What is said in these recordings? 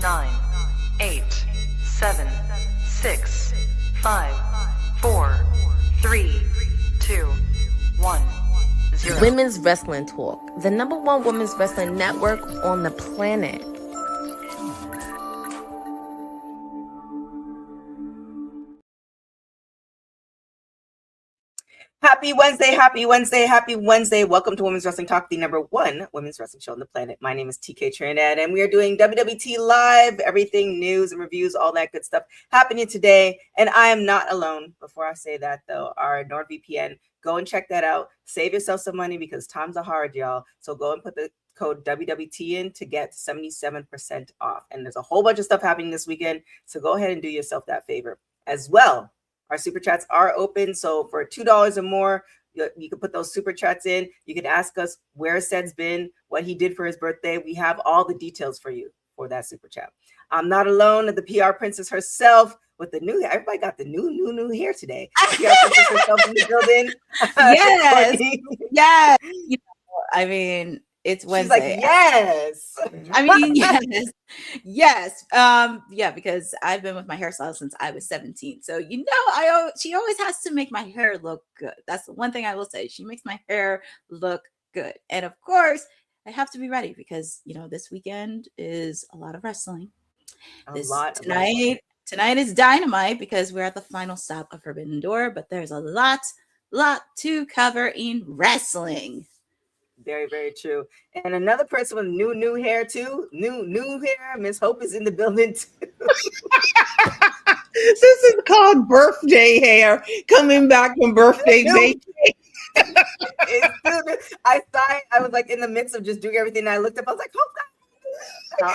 9, 8, 7, 6, 5, 4, 3, 2, 1, 0. Women's Wrestling Talk, the #1 women's wrestling network on the planet. Happy Wednesday, happy Wednesday, happy Wednesday. Welcome to Women's Wrestling Talk, the #1 women's wrestling show on the planet. My name is TK Trinidad, and we are doing WWT Live, everything, news and reviews, all that good stuff happening today. And I am not alone. Before I say that, though, our NordVPN, go and check that out. Save yourself some money because times are hard, y'all. So go and put the code WWT in to get 77% off. And there's a whole bunch of stuff happening this weekend. So go ahead and do yourself that favor as well. Our super chats are open. So for $2 or more, you can put those super chats in. You can ask us where Sed's been, what he did for his birthday. We have all the details for you for that super chat. I'm not alone. The PR princess herself with the new hair. Everybody got the new hair today. PR princess herself in the building. Yes. Yes. You know, I mean, it's Wednesday. She's like, yes. I mean, yes. Yes. Yeah, because I've been with my hairstylist since I was 17. So, you know, she always has to make my hair look good. That's the one thing I will say. She makes my hair look good. And of course, I have to be ready because, you know, this weekend is a lot of wrestling. Tonight is Dynamite because we're at the final stop of Forbidden Door, but there's a lot to cover in wrestling. Very, very true. And another person with new hair too. New hair. Miss Hope is in the building too. This is called birthday hair. Coming back from birthday vacation. I thought I was like in the midst of just doing everything. And I looked up. I was like, Hope.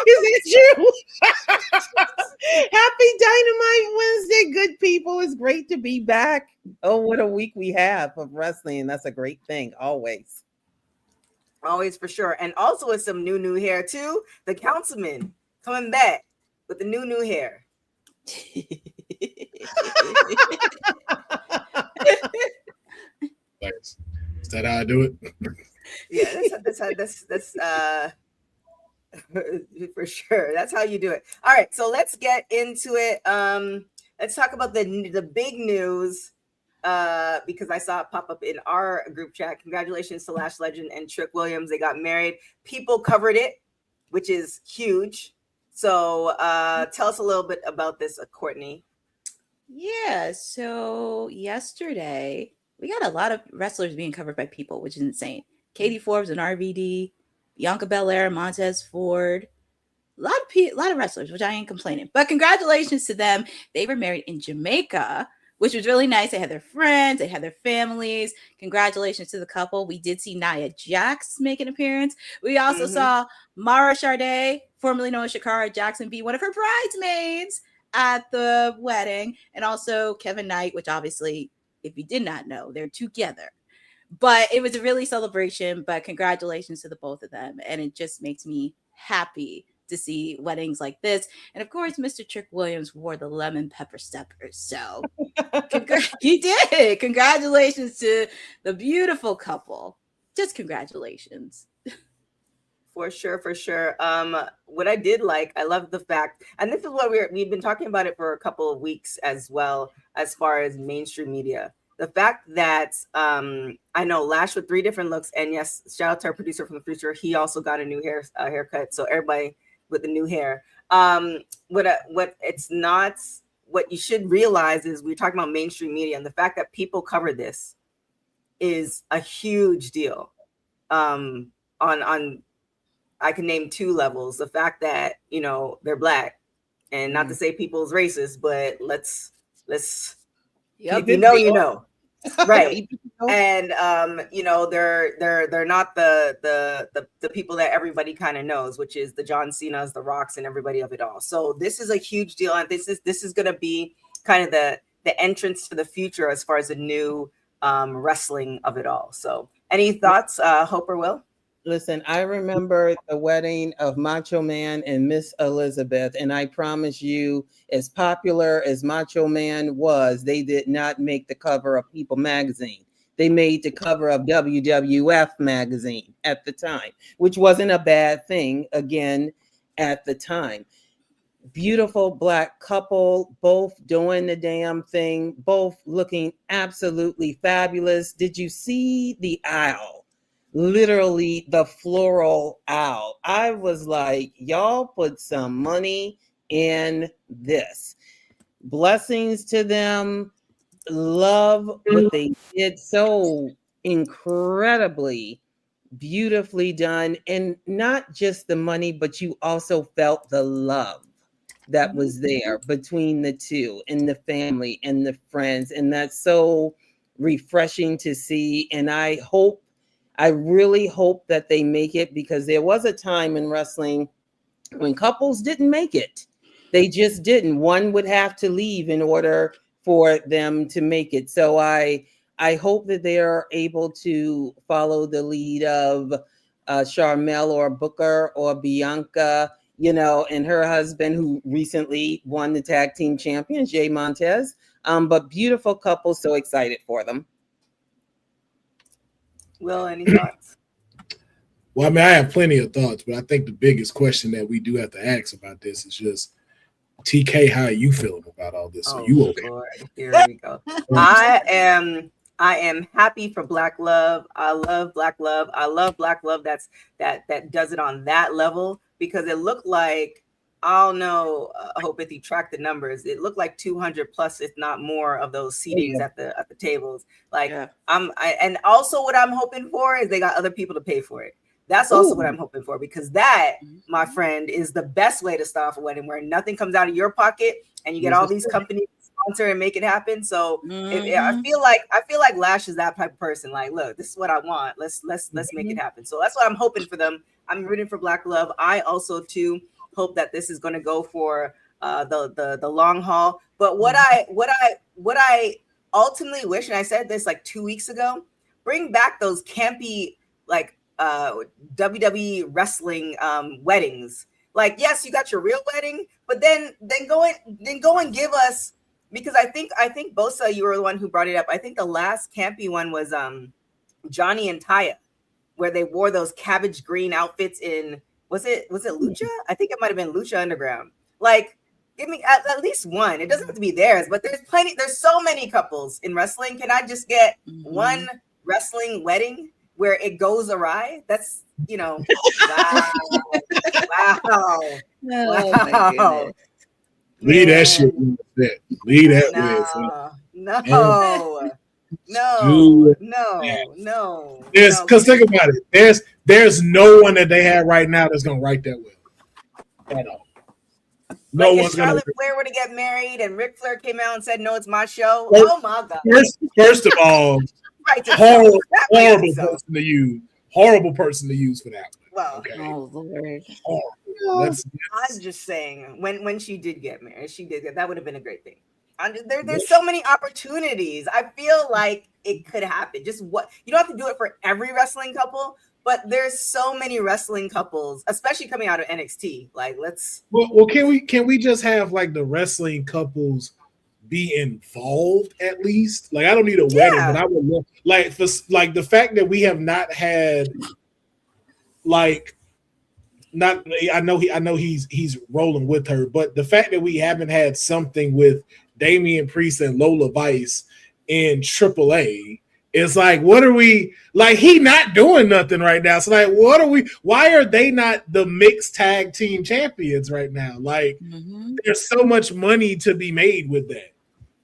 Is it you? Happy Dynamite Wednesday, good people. It's great to be back. Oh, what a week we have of wrestling. That's a great thing. Always. Always, for sure. And also with some new hair too. The councilman coming back with the new hair. Is that how I do it? Yeah, that's for sure. That's how you do it. All right, so let's get into it. Let's talk about the big news. Because I saw it pop up in our group chat. Congratulations to Lash legend and Trick Williams. They got married. People covered it, which is huge. So tell us a little bit about this, Courtney. Yeah, so yesterday we got a lot of wrestlers being covered by People, which is insane. Katie Forbes and RVD, Bianca Belair, Montez Ford, a lot of wrestlers, which I ain't complaining. But congratulations to them. They were married in Jamaica, which was really nice. They had their friends, they had their families. Congratulations to the couple. We did see Nia Jax make an appearance. We also saw Mara Sade, formerly known as Shakara Jackson, be one of her bridesmaids at the wedding. And also Kevin Knight, which obviously, if you did not know, they're together. But it was a really celebration. But congratulations to the both of them. And it just makes me happy to see weddings like this. And of course, Mr. Trick Williams wore the lemon pepper steppers. So he did. Congratulations to the beautiful couple. Just congratulations. For sure. What I did like, I love the fact, and this is what we've been talking about it for a couple of weeks as well, as far as mainstream media. The fact that I know Lash with 3 different looks, and yes, shout out to our producer from the future. He also got a new haircut. So everybody with the new hair. What it's not, what you should realize is we're talking about mainstream media, and the fact that People cover this is a huge deal. On I can name 2 levels. The fact that, you know, they're Black, and not to say People's racist, but let's if you know. Right. And you know, they're not the people that everybody kind of knows, which is the John Cena's, the Rocks, and everybody of it all. So this is a huge deal, and this is going to be kind of the entrance to the future as far as the new wrestling of it all. So any thoughts, Hope or Will? Listen, I remember the wedding of Macho Man and Miss Elizabeth, and I promise you, as popular as Macho Man was, they did not make the cover of People magazine. They made the cover of WWF magazine at the time, which wasn't a bad thing, again, at the time. beautiful Black couple, both doing the damn thing, both looking absolutely fabulous. Did you see the aisle? Literally the floral aisle. I was like, y'all put some money in this. Blessings to them. Love what they did. So incredibly beautifully done. And not just the money, but you also felt the love that was there between the two and the family and the friends. And that's so refreshing to see. And I really hope that they make it, because there was a time in wrestling when couples didn't make it. They just didn't. One would have to leave in order for them to make it. So I hope that they are able to follow the lead of Charmel or Booker or Bianca, and her husband, who recently won the tag team champions, Jay Montez. But beautiful couple, so excited for them. Will, any thoughts? Well, I mean, I have plenty of thoughts, but I think the biggest question that we do have to ask about this is just, TK, how are you feeling about all this? Are you okay? Lord, here we go. I am happy for Black love. I love Black love. I love Black love that does it on that level, because it looked like, I don't know, I hope if you track the numbers, it looked like 200 plus, if not more, of those seatings at the tables. Like, and also what I'm hoping for is they got other people to pay for it. That's also what I'm hoping for, because that, my friend, is the best way to start off a wedding, where nothing comes out of your pocket and you get all these companies to sponsor and make it happen. So I feel like Lash is that type of person. Like, look, this is what I want. Let's make it happen. So that's what I'm hoping for them. I'm rooting for Black love. I also too hope that this is going to go for the long haul. But what I ultimately wish, and I said this like 2 weeks ago, bring back those campy like WWE wrestling weddings. Like, yes, you got your real wedding, but then go and give us, because I think Bosa, you were the one who brought it up. I think the last campy one was Johnny and Taya, where they wore those cabbage green outfits in, was it Lucha? I think it might have been Lucha Underground. Like, give me at least one. It doesn't have to be theirs, but there's so many couples in wrestling. Can I just get one wrestling wedding where it goes awry? That's, wow. Wow. Leave that shit. Leave that. No. Because think about it. There's no one that they have right now that's gonna write that well at all. No like one's if Charlotte gonna. Flair were to get married and Ric Flair came out and said, "No, it's my show." First, my God. First of all, horrible person to use. Horrible person to use for that one. Well, okay. Oh Lord. I'm just saying, when she did get married, that would have been a great thing. There's so many opportunities. I feel like it could happen. You don't have to do it for every wrestling couple, but there's so many wrestling couples, especially coming out of NXT. Like, let's. Well, can we just have like the wrestling couples be involved at least? Like, I don't need a wedding, but I would love, like the fact that we have not had like. Not, I know he's rolling with her, but the fact that we haven't had something with Damian Priest and Lola Vice in AAA, it's like, what are we like? He not doing nothing right now. So like, why are they not the mixed tag team champions right now? Like, there's so much money to be made with that.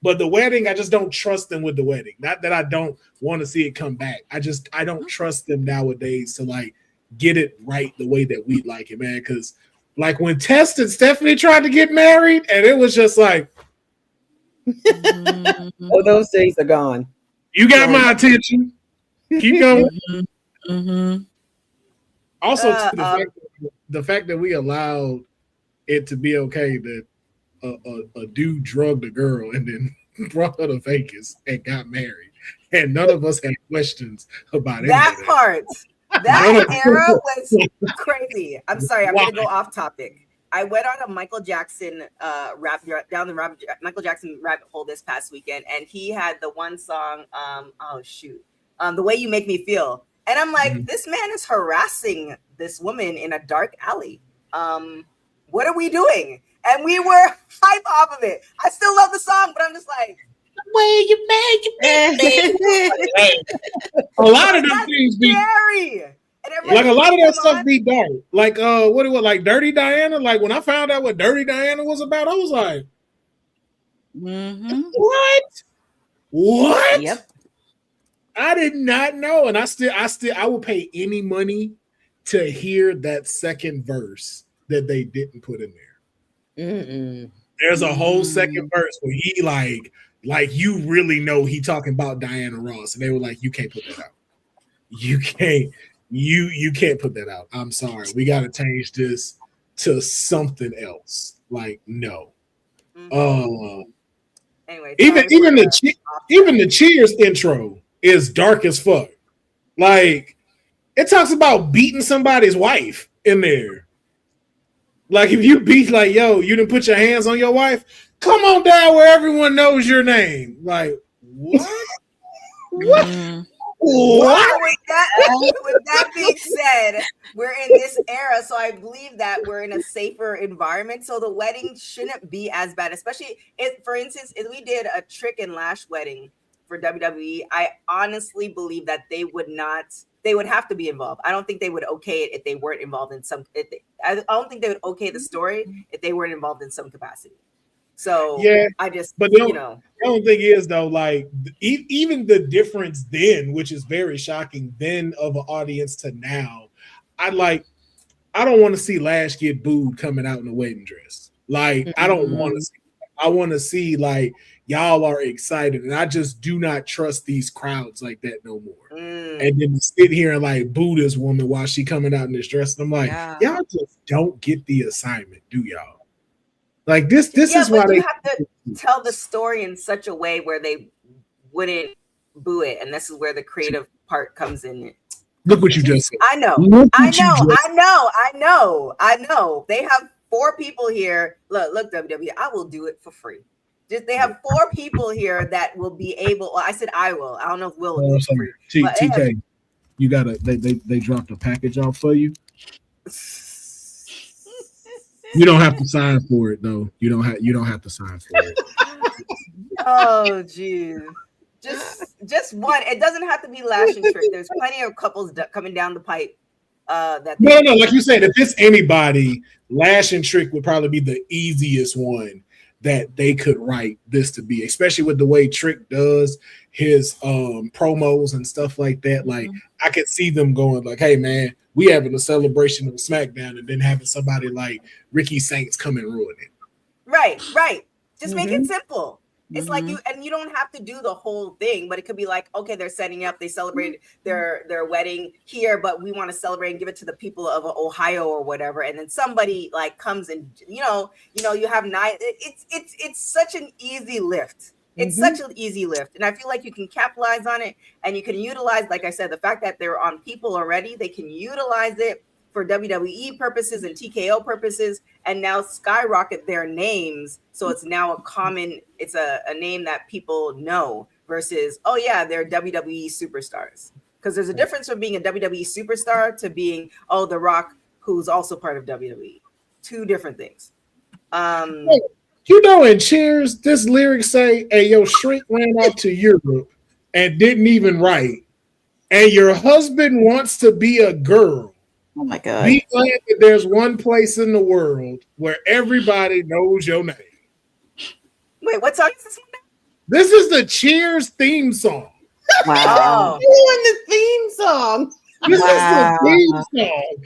But the wedding, I just don't trust them with the wedding. Not that I don't want to see it come back. I don't trust them nowadays to like get it right the way that we like it, man. Because like when Test and Stephanie tried to get married, and it was just like, oh, those days are gone. You got my attention. Keep going. Also, the fact that we allowed it to be okay that a dude drugged a girl and then brought her to Vegas and got married, and none of us had questions about that part. That era was crazy. I'm sorry, I'm gonna go off topic. I went on a Michael Jackson Michael Jackson rabbit hole this past weekend, and he had the one song, The Way You Make Me Feel. And I'm like, this man is harassing this woman in a dark alley. What are we doing? and we were hype off of it. I still love the song, but I'm just like, the way you make a lot of them things be scary. Like a lot of that stuff be dark. Like what it was like Dirty Diana. Like when I found out what Dirty Diana was about, I was like, what? Yep. I did not know, and I would pay any money to hear that second verse that they didn't put in there. There's a whole second verse where he like you really know he talking about Diana Ross, and they were like, you can't put that out. You can't put that out. I'm sorry. We got to change this to something else. Like no. Anyway, even the Cheers intro is dark as fuck. Like it talks about beating somebody's wife in there. Like if you beat like, yo, you didn't put your hands on your wife, come on down where everyone knows your name. Like what? What? What? With that being said, we're in this era, so I believe that we're in a safer environment. So the wedding shouldn't be as bad, especially if, for instance, if we did a Trick and Lash wedding for WWE, I honestly believe that they would have to be involved. I don't think they would okay it if they weren't involved in some. I don't think they would okay the story if they weren't involved in some capacity. So yeah, but the only thing is though, like even the difference then, which is very shocking, then of an audience to now, I don't want to see Lash get booed coming out in a wedding dress. Like I don't want to see. I want to see like y'all are excited, and I just do not trust these crowds like that no more. And then sit here and like boo this woman while she coming out in this dress, and I'm like, y'all just don't get the assignment, do y'all? Like this is why you have to tell the story in such a way where they wouldn't boo it, and this is where the creative part comes in. Look what you just said. I know. They have 4 people here. Look, WWE, I will do it for free. They have 4 people here that will be able. Well, I said I will. I don't know if Will will do it for free. TK, you gotta. They dropped a package off for you. You don't have to sign for it though. You don't have to sign for it. Oh, geez. Just one. It doesn't have to be Lash and Trick. There's plenty of couples coming down the pipe. No. Like you said, if it's anybody, Lash and Trick would probably be the easiest one that they could write this to be, especially with the way Trick does his promos and stuff like that. Like I could see them going like, "Hey, man, we having a celebration of SmackDown," and then having somebody like Ricky Saints come and ruin it. Right. Just make it simple. It's like you don't have to do the whole thing, but it could be like, okay, they're setting up, they celebrated their wedding here, but we want to celebrate and give it to the people of Ohio or whatever. And then somebody like comes and you have it's such an easy lift. It's such an easy lift. And I feel like you can capitalize on it and you can utilize, like I said, the fact that they're on people already, they can utilize it for WWE purposes and TKO purposes, and now skyrocket their names. So it's now it's a name that people know versus, oh yeah, they're WWE superstars. Because there's a difference from being a WWE superstar to being, oh, The Rock, who's also part of WWE. 2 different things. In Cheers, this lyric say, hey, your shrink ran out to Europe and didn't even write. And your husband wants to be a girl. Oh my God. Be glad that there's one place in the world where everybody knows your name. Wait, what song is this one? This is the Cheers theme song. Wow. Doing the theme song. This is the theme song.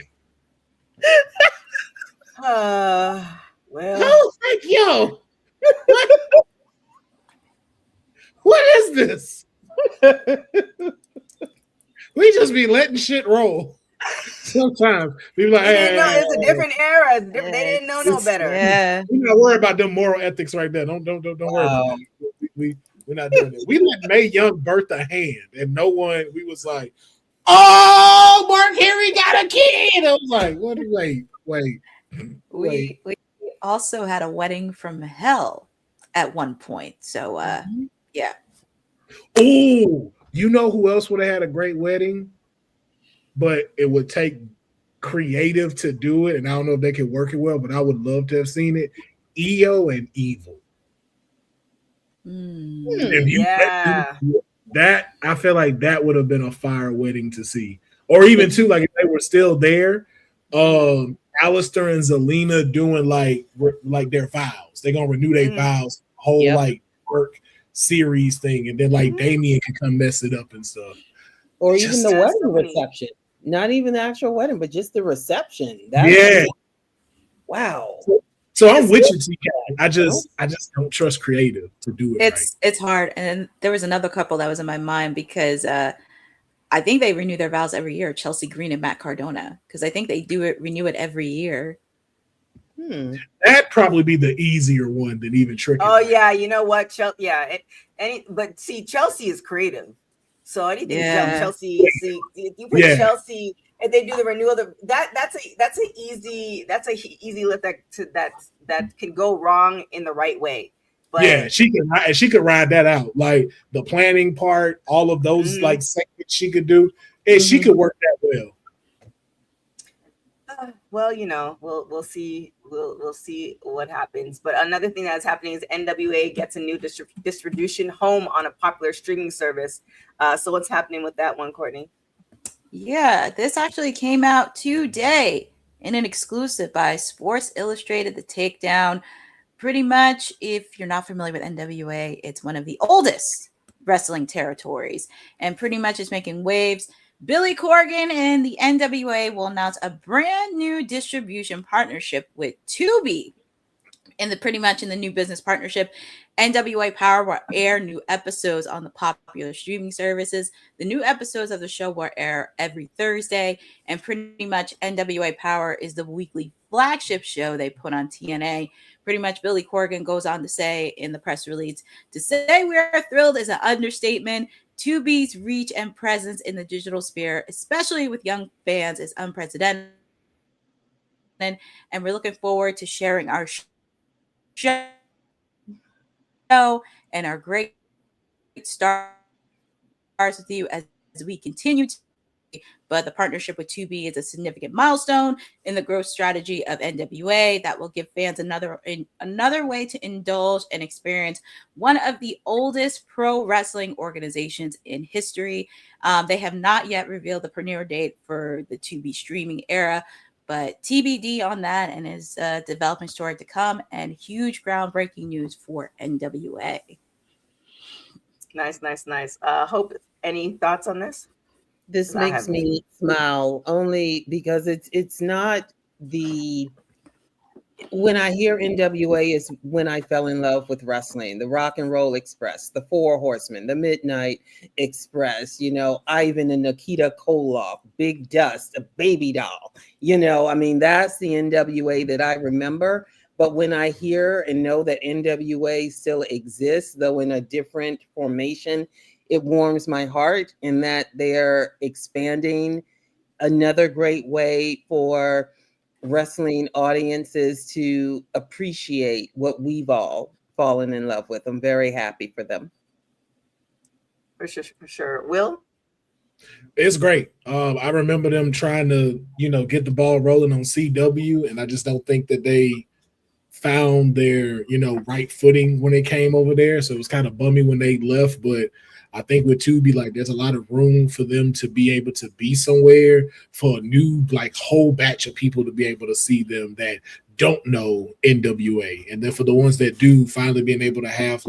Well. I was like, yo. What is this? We just be letting shit roll. Sometimes people like, it's a different era. They didn't know no better. Yeah, we're not worried about them moral ethics right there. Don't worry about it. We're not doing it. We let Mae Young birth a hand, and no one. We was like, oh, Mark Henry got a kid. I was like, what? Wait. We also had a wedding from hell at one point. So yeah. Oh, you know who else would have had a great wedding? But it would take creative to do it, and I don't know if they could work it well, but I would love to have seen it. Io and Evil. If you Yeah. that, I feel like that would have been a fire wedding to see, or even too, like if they were still there, Alistair and Zelina doing like their vows. They're gonna renew their vows, whole like work series thing, and then like Damien can come mess it up and stuff. Or even the wedding reception. Not even the actual wedding, but just the reception. Wow. So I'm with you, TK. I just don't trust creative to do it. It's hard. And there was another couple that was in my mind because I think they renew their vows every year, Chelsea Green and Matt Cardona, because I think they renew it every year. That'd probably be the easier one than even Tricky. Oh yeah, you know what? But see, Chelsea is creative, so anything Chelsea. See, you put Chelsea, and they do the renewal. That's an easy lift that can go wrong in the right way. But yeah, she could ride that out, like the planning part, all of those like segments she could do, and she could work that well. Well, you know, we'll see. We'll see what happens. But another thing that's happening is NWA gets a new distribution home on a popular streaming service. So what's happening with that one, Courtney? Yeah, this actually came out today in an exclusive by Sports Illustrated, The Takedown. Pretty much, if you're not familiar with NWA, it's one of the oldest wrestling territories and pretty much is making waves. Billy Corgan and the NWA will announce a brand new distribution partnership with Tubi. In the new business partnership, NWA Power will air new episodes on the popular streaming services. The new episodes of the show will air every Thursday, and pretty much NWA Power is the weekly flagship show they put on TNA. Pretty much Billy Corgan goes on to say in the press release, to say we are thrilled is an understatement. Tubi's reach and presence in the digital sphere, especially with young fans, is unprecedented. And we're looking forward to sharing our show and our great stars with you as we continue to. But the partnership with Tubi is a significant milestone in the growth strategy of NWA that will give fans another way to indulge and experience one of the oldest pro wrestling organizations in history. They have not yet revealed the premiere date for the Tubi streaming era, but TBD on that, and is a developing story to come, and huge groundbreaking news for NWA. Nice. Hope, any thoughts on this? This makes me smile only because it's not the, when I hear NWA is when I fell in love with wrestling, the Rock and Roll Express, the Four Horsemen, the Midnight Express, you know, Ivan and Nikita Koloff, Big Dust, a baby doll, you know, I mean, that's the NWA that I remember. But when I hear and know that NWA still exists, though in a different formation, it warms my heart in that they're expanding, another great way for wrestling audiences to appreciate what we've all fallen in love with. I'm very happy for them. For sure. Will? It's great. I remember them trying to, get the ball rolling on CW, and I just don't think that they found their, right footing when they came over there. So it was kind of bummy when they left, but I think with Tubi, like, there's a lot of room for them to be able to be somewhere for a new, whole batch of people to be able to see them that don't know NWA. And then for the ones that do, finally being able to have,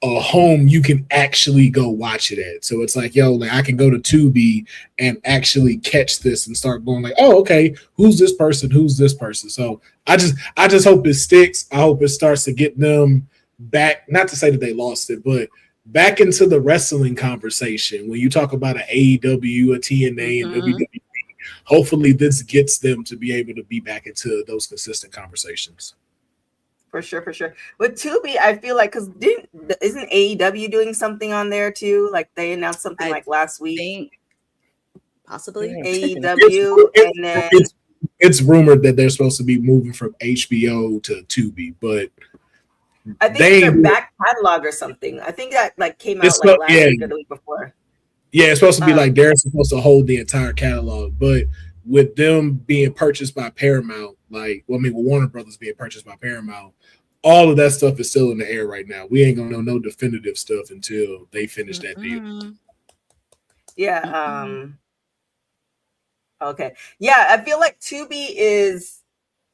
a home you can actually go watch it at. So it's I can go to Tubi and actually catch this and start going oh, okay, who's this person? Who's this person? So I just hope it sticks. I hope it starts to get them back. Not to say that they lost it, but back into the wrestling conversation. When you talk about an AEW, a TNA, and WWE, hopefully this gets them to be able to be back into those consistent conversations. For sure. With Tubi, I feel like, because isn't AEW doing something on there too? Like they announced something last week. Possibly AEW, and then it's rumored that they're supposed to be moving from HBO to Tubi, but I think it's their back catalog or something. I think that came out last week or the week before. Yeah, it's supposed to be they're supposed to hold the entire catalog, but with them being purchased by Paramount, Like, well, I mean, with Warner Brothers being purchased by Paramount, all of that stuff is still in the air right now. We ain't gonna know no definitive stuff until they finish that deal. Yeah. Okay. Yeah, I feel like Tubi is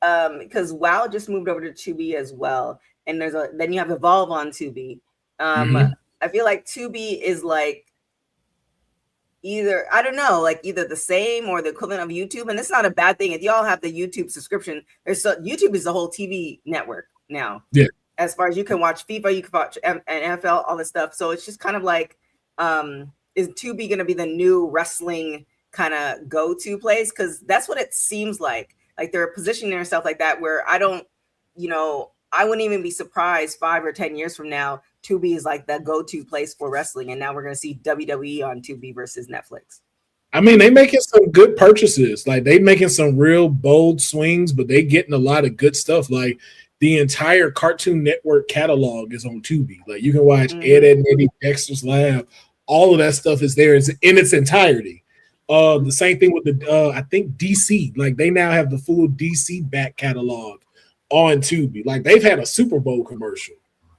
because WoW just moved over to Tubi as well, and then you have Evolve on Tubi. I feel like Tubi is like either, I don't know, like either the same or the equivalent of YouTube, and it's not a bad thing if y'all have the YouTube subscription. YouTube is the whole TV network now. Yeah. As far as you can watch FIFA, you can watch NFL, all this stuff. So it's just kind of like, is Tubi going to be the new wrestling kind of go-to place? Because that's what it seems like. Like they're positioning themselves like that, where I wouldn't even be surprised 5 or 10 years from now, Tubi is like the go-to place for wrestling. And now we're going to see WWE on Tubi versus Netflix. I mean, they making some good purchases. Like they making some real bold swings, but they getting a lot of good stuff. Like the entire Cartoon Network catalog is on Tubi. Like you can watch Ed, Edd n Eddy, Dexter's Lab. All of that stuff is there in its entirety. The same thing with I think DC. Like they now have the full DC back catalog on Tubi. Like they've had a Super Bowl commercial.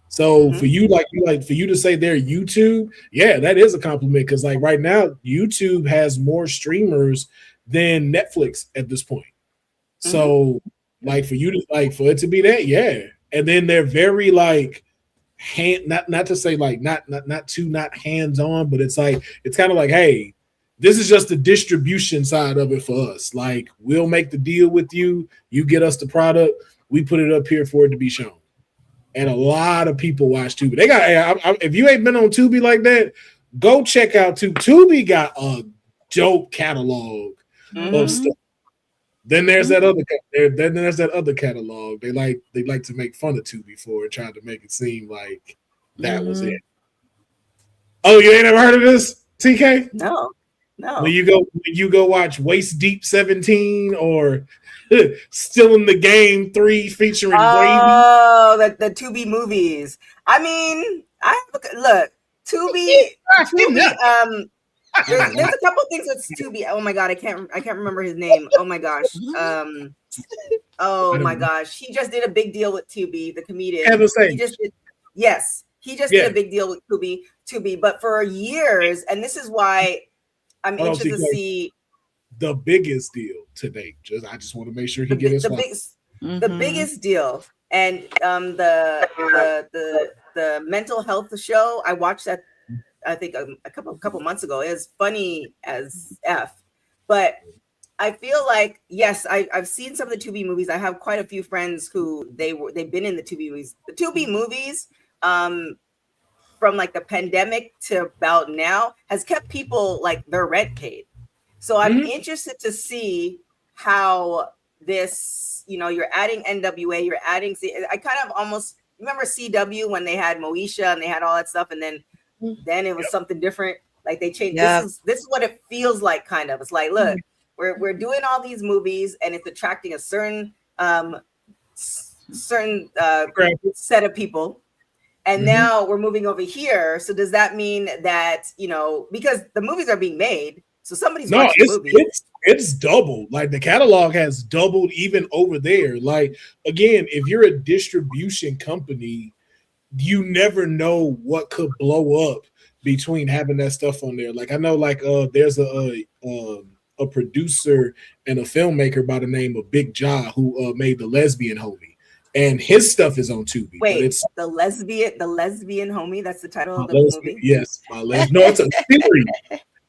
So for you, for you to say they're YouTube, yeah, that is a compliment. Because like right now, YouTube has more streamers than Netflix at this point. So like for you to for it to be that, yeah. And then they're very like not to say like not hands-on, but it's kind of like, hey, this is just the distribution side of it for us. Like we'll make the deal with you, you get us the product, we put it up here for it to be shown. And a lot of people watch Tubi. They got, if you ain't been on Tubi like that, go check out Tubi. Tubi got a dope catalog of stuff. Then there's that other catalog. They like to make fun of Tubi for it, trying to make it seem like that was it. Oh, you ain't ever heard of this, TK? No. When you go watch Waist Deep 17 or Still in the Game 3 featuring Gravy. Oh, the Tubi movies. I mean, look, Tubi. There's a couple things with Tubi. Oh my god, I can't remember his name. Oh my gosh. Oh my gosh. He just did a big deal with Tubi, the comedian. He just did a big deal with Tubi, but for years, and this is why I'm interested to see the biggest deal to date. I just want to make sure he gets the biggest deal. And the mental health show, I watched that I think a couple months ago. It was funny as F. But I feel like, yes, I've seen some of the Tubi movies. I have quite a few friends who they've been in the Tubi movies. The Tubi movies, from like the pandemic to about now, has kept people like their rent paid. So I'm interested to see how this, you're adding NWA, you're adding, I kind of almost remember CW when they had Moesha and they had all that stuff. And then it was something different. Like they changed. Yeah. This is what it feels like. Kind of. It's like, look, we're doing all these movies and it's attracting a certain set of people. And now we're moving over here. So does that mean that, because the movies are being made, so somebody's watching the movie. It's doubled. Like the catalog has doubled even over there. Like, again, if you're a distribution company, you never know what could blow up between having that stuff on there. Like I know, there's a producer and a filmmaker by the name of Big Ja who made The Lesbian Homie, and his stuff is on Tubi. Wait, it's the lesbian homie. That's the title of the movie. Yes, no, it's a series.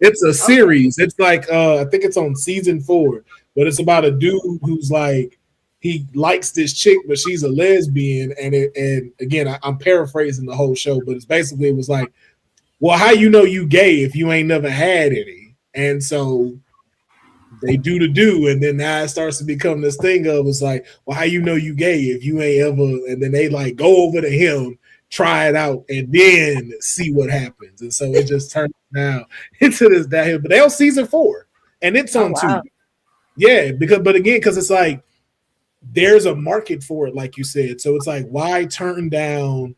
It's a series. It's like I think it's on season 4, but it's about a dude who's like, he likes this chick, but she's a lesbian. And again, I'm paraphrasing the whole show, but it was like, well, how you gay if you ain't never had any? And so they do, and then now it starts to become this thing of, it's like, well, how you gay if you ain't ever? And then they like go over to him, try it out, and then see what happens. And so it just turns now into this downhill. But they on season 4, and it's on Tubi. Yeah, because it's like, there's a market for it, like you said. So it's like, why turn down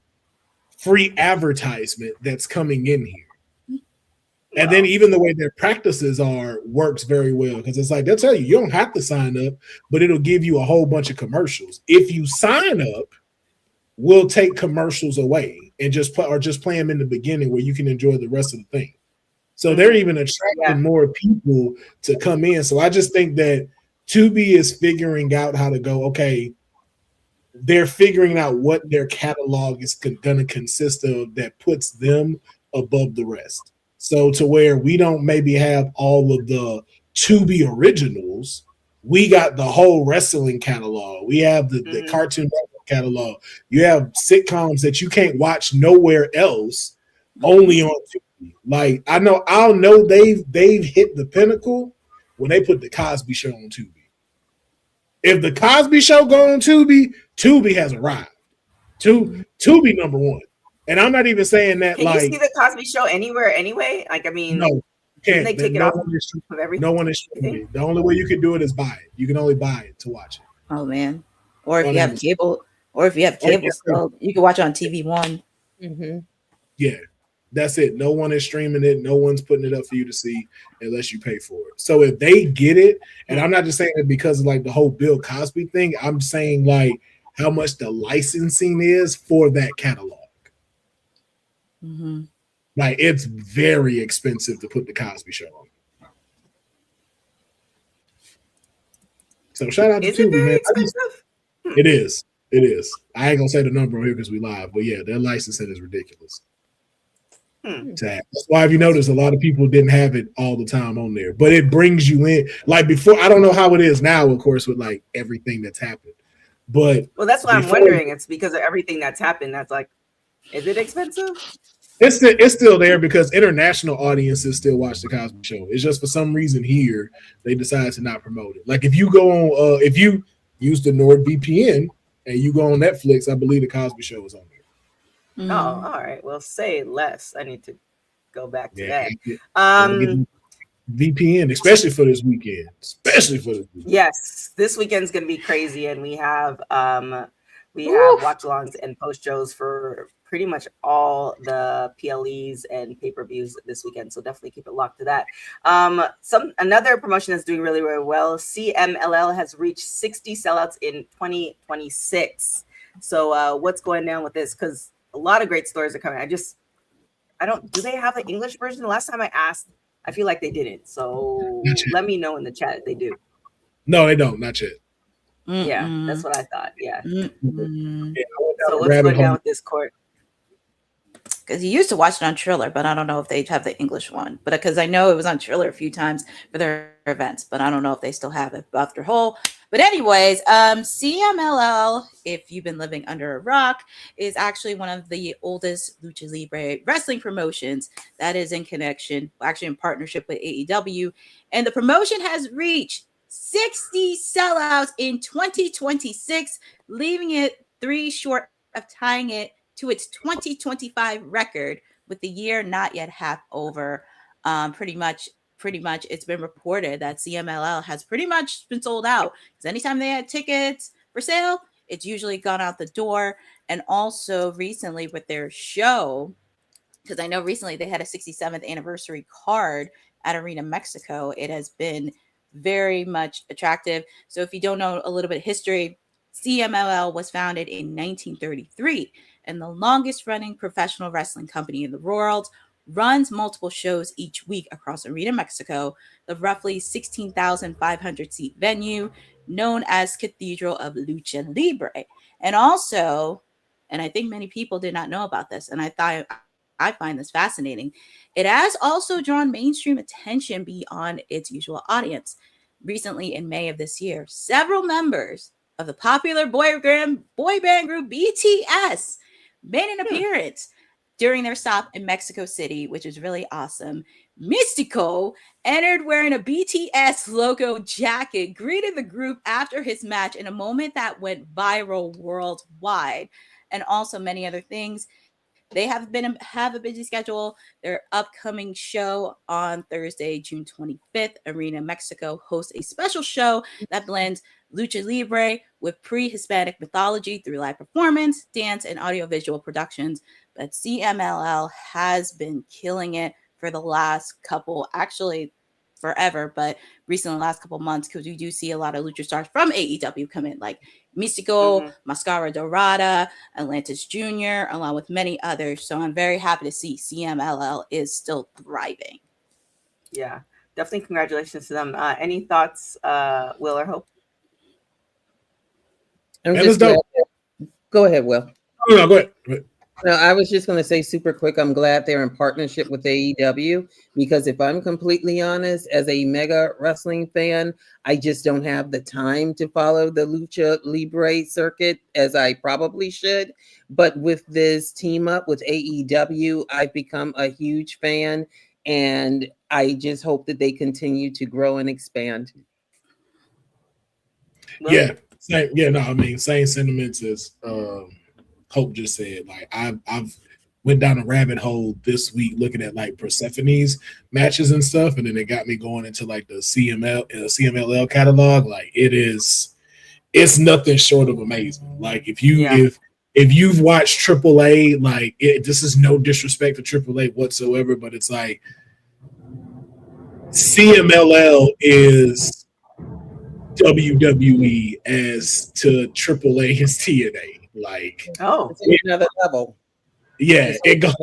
free advertisement that's coming in here? And then even the way their practices are works very well, because it's like they'll tell you don't have to sign up, but it'll give you a whole bunch of commercials. If you sign up, we'll take commercials away and just play them in the beginning where you can enjoy the rest of the thing. So they're even attracting more people to come in. So I just think that Tubi is figuring out how to go, okay, they're figuring out what their catalog is going to consist of that puts them above the rest. So to where we don't maybe have all of the Tubi originals, we got the whole wrestling catalog. We have the Cartoon Network catalog. You have sitcoms that you can't watch nowhere else, only on Tubi. Like I'll know they've hit the pinnacle when they put the Cosby Show on Tubi. If the Cosby Show go on Tubi, Tubi has arrived. Tubi number one. And I'm not even saying that. Can you see the Cosby Show anywhere anyway? Like, I mean, no, you can't. They take it off of everything. No one is streaming it. The only way you can do it is buy it. You can only buy it to watch it. Oh man! Or if you have cable, so you can watch it on TV One. Mm-hmm. Yeah, that's it. No one is streaming it. No one's putting it up for you to see unless you pay for it. So if they get it, and I'm not just saying it because of like the whole Bill Cosby thing. I'm saying like how much the licensing is for that catalog. Mm-hmm. Like it's very expensive to put the Cosby Show on. So shout out to Tubi, man. It is. I ain't gonna say the number on here because we live, but yeah, their licensing is ridiculous. That's why if you notice, a lot of people didn't have it all the time on there, but it brings you in. Like before, I don't know how it is now, of course, with like everything that's happened. But that's why I'm wondering. It's because of everything that's happened. That's like, is it expensive? It's still there because international audiences still watch the Cosby Show. It's just for some reason here they decide to not promote it. Like if you go on, if you use the NordVPN and you go on Netflix, I believe the Cosby Show is on there. Oh, all right. Well, say less. I need to go back to that. VPN, especially for this weekend. Yes, this weekend's gonna be crazy, and we have watch-alongs and post-shows for pretty much all the PLEs and pay-per-views this weekend. So definitely keep it locked to that. Another promotion that's doing really, really well. CMLL has reached 60 sellouts in 2026. So what's going down with this? Because a lot of great stories are coming. Do they have an English version? The last time I asked, I feel like they didn't. So let me know in the chat if they do. No, they don't. Not yet. Yeah, that's what I thought. Yeah. Yeah, so what's going down with this court? Because you used to watch it on Triller, but I don't know if they have the English one. But because I know it was on Triller a few times for their events, but I don't know if they still have it after whole. But anyways, CMLL, if you've been living under a rock, is actually one of the oldest Lucha Libre wrestling promotions that is in partnership with AEW. And the promotion has reached 60 sellouts in 2026, leaving it 3 short of tying it to its 2025 record with the year not yet half over. Pretty much it's been reported that CMLL has pretty much been sold out, because anytime they had tickets for sale, it's usually gone out the door. And also recently with their show, because I know recently they had a 67th anniversary card at Arena Mexico, it has been very much attractive. So if you don't know a little bit of history, CMLL was founded in 1933 and the longest running professional wrestling company in the world, runs multiple shows each week across Arena Mexico, the roughly 16,500 seat venue known as Cathedral of Lucha Libre. And also, and I think many people did not know about this, and I find this fascinating, it has also drawn mainstream attention beyond its usual audience. Recently, in May of this year, several members of the popular boy band group BTS made an appearance during their stop in Mexico City, which is really awesome. Mystico entered wearing a BTS logo jacket, greeted the group after his match in a moment that went viral worldwide, and also many other things. They have a busy schedule. Their upcoming show on Thursday, June 25th, Arena Mexico hosts a special show that blends Lucha Libre with pre-Hispanic mythology through live performance, dance, and audiovisual productions. But CMLL has been killing it for the last couple, actually forever, but recently the last couple months, because we do see a lot of lucha stars from AEW come in, like Mystico, Mascara Dorada, Atlantis Jr., along with many others. So I'm very happy to see CMLL is still thriving. Yeah, definitely congratulations to them. Any thoughts, Will or Hope? Go ahead, Will. No, go ahead. No, I was just going to say super quick, I'm glad they're in partnership with AEW, because if I'm completely honest, as a mega wrestling fan, I just don't have the time to follow the Lucha Libre circuit as I probably should. But with this team up with AEW, I've become a huge fan, and I just hope that they continue to grow and expand. Yeah, same sentiments as Hope just said. Like I've went down a rabbit hole this week looking at like Persephone's matches and stuff, and then it got me going into like the CMLL catalog. Like it's nothing short of amazing. Like if you've watched AAA, like this is no disrespect to AAA whatsoever, but it's like CMLL is WWE as to AAA is TNA. Like, it's another level. Yeah, it goes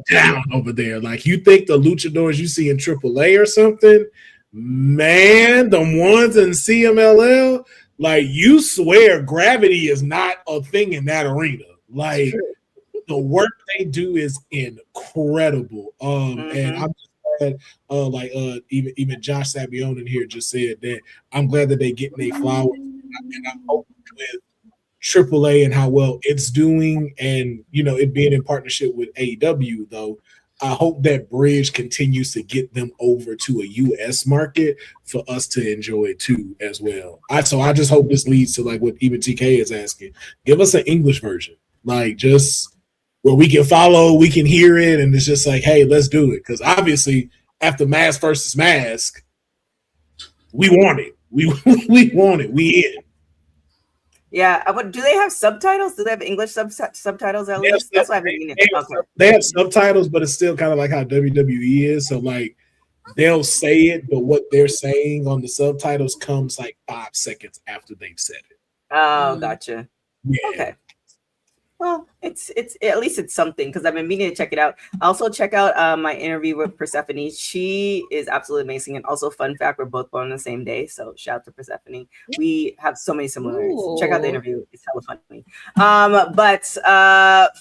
down over there. Like, you think the luchadors you see in AAA or something, man, the ones in CMLL, like, you swear gravity is not a thing in that arena. Like, the work they do is incredible. And I'm just glad, even Josh Sabione in here just said that I'm glad that they getting their flowers, and I'm hoping with AAA and how well it's doing, and it being in partnership with AEW, though, I hope that bridge continues to get them over to a US market for us to enjoy too as well. So I just hope this leads to like what even TK is asking. Give us an English version, like just where we can follow, we can hear it, and it's just like, hey, let's do it. Because obviously, after Mask versus Mask, we want it. We want it. We in. Yeah, but do they have subtitles? Do they have English subtitles at least? That's what I've been meaning. They have subtitles, but it's still kind of like how WWE is. So like they'll say it, but what they're saying on the subtitles comes like 5 seconds after they've said it. Oh, gotcha. Yeah. Okay. Well, it's at least it's something, because I've been meaning to check it out. Also, check out my interview with Persephone. She is absolutely amazing. And also, fun fact, we're both born on the same day. So shout out to Persephone. We have so many similarities. Ooh. Check out the interview. It's hella funny. But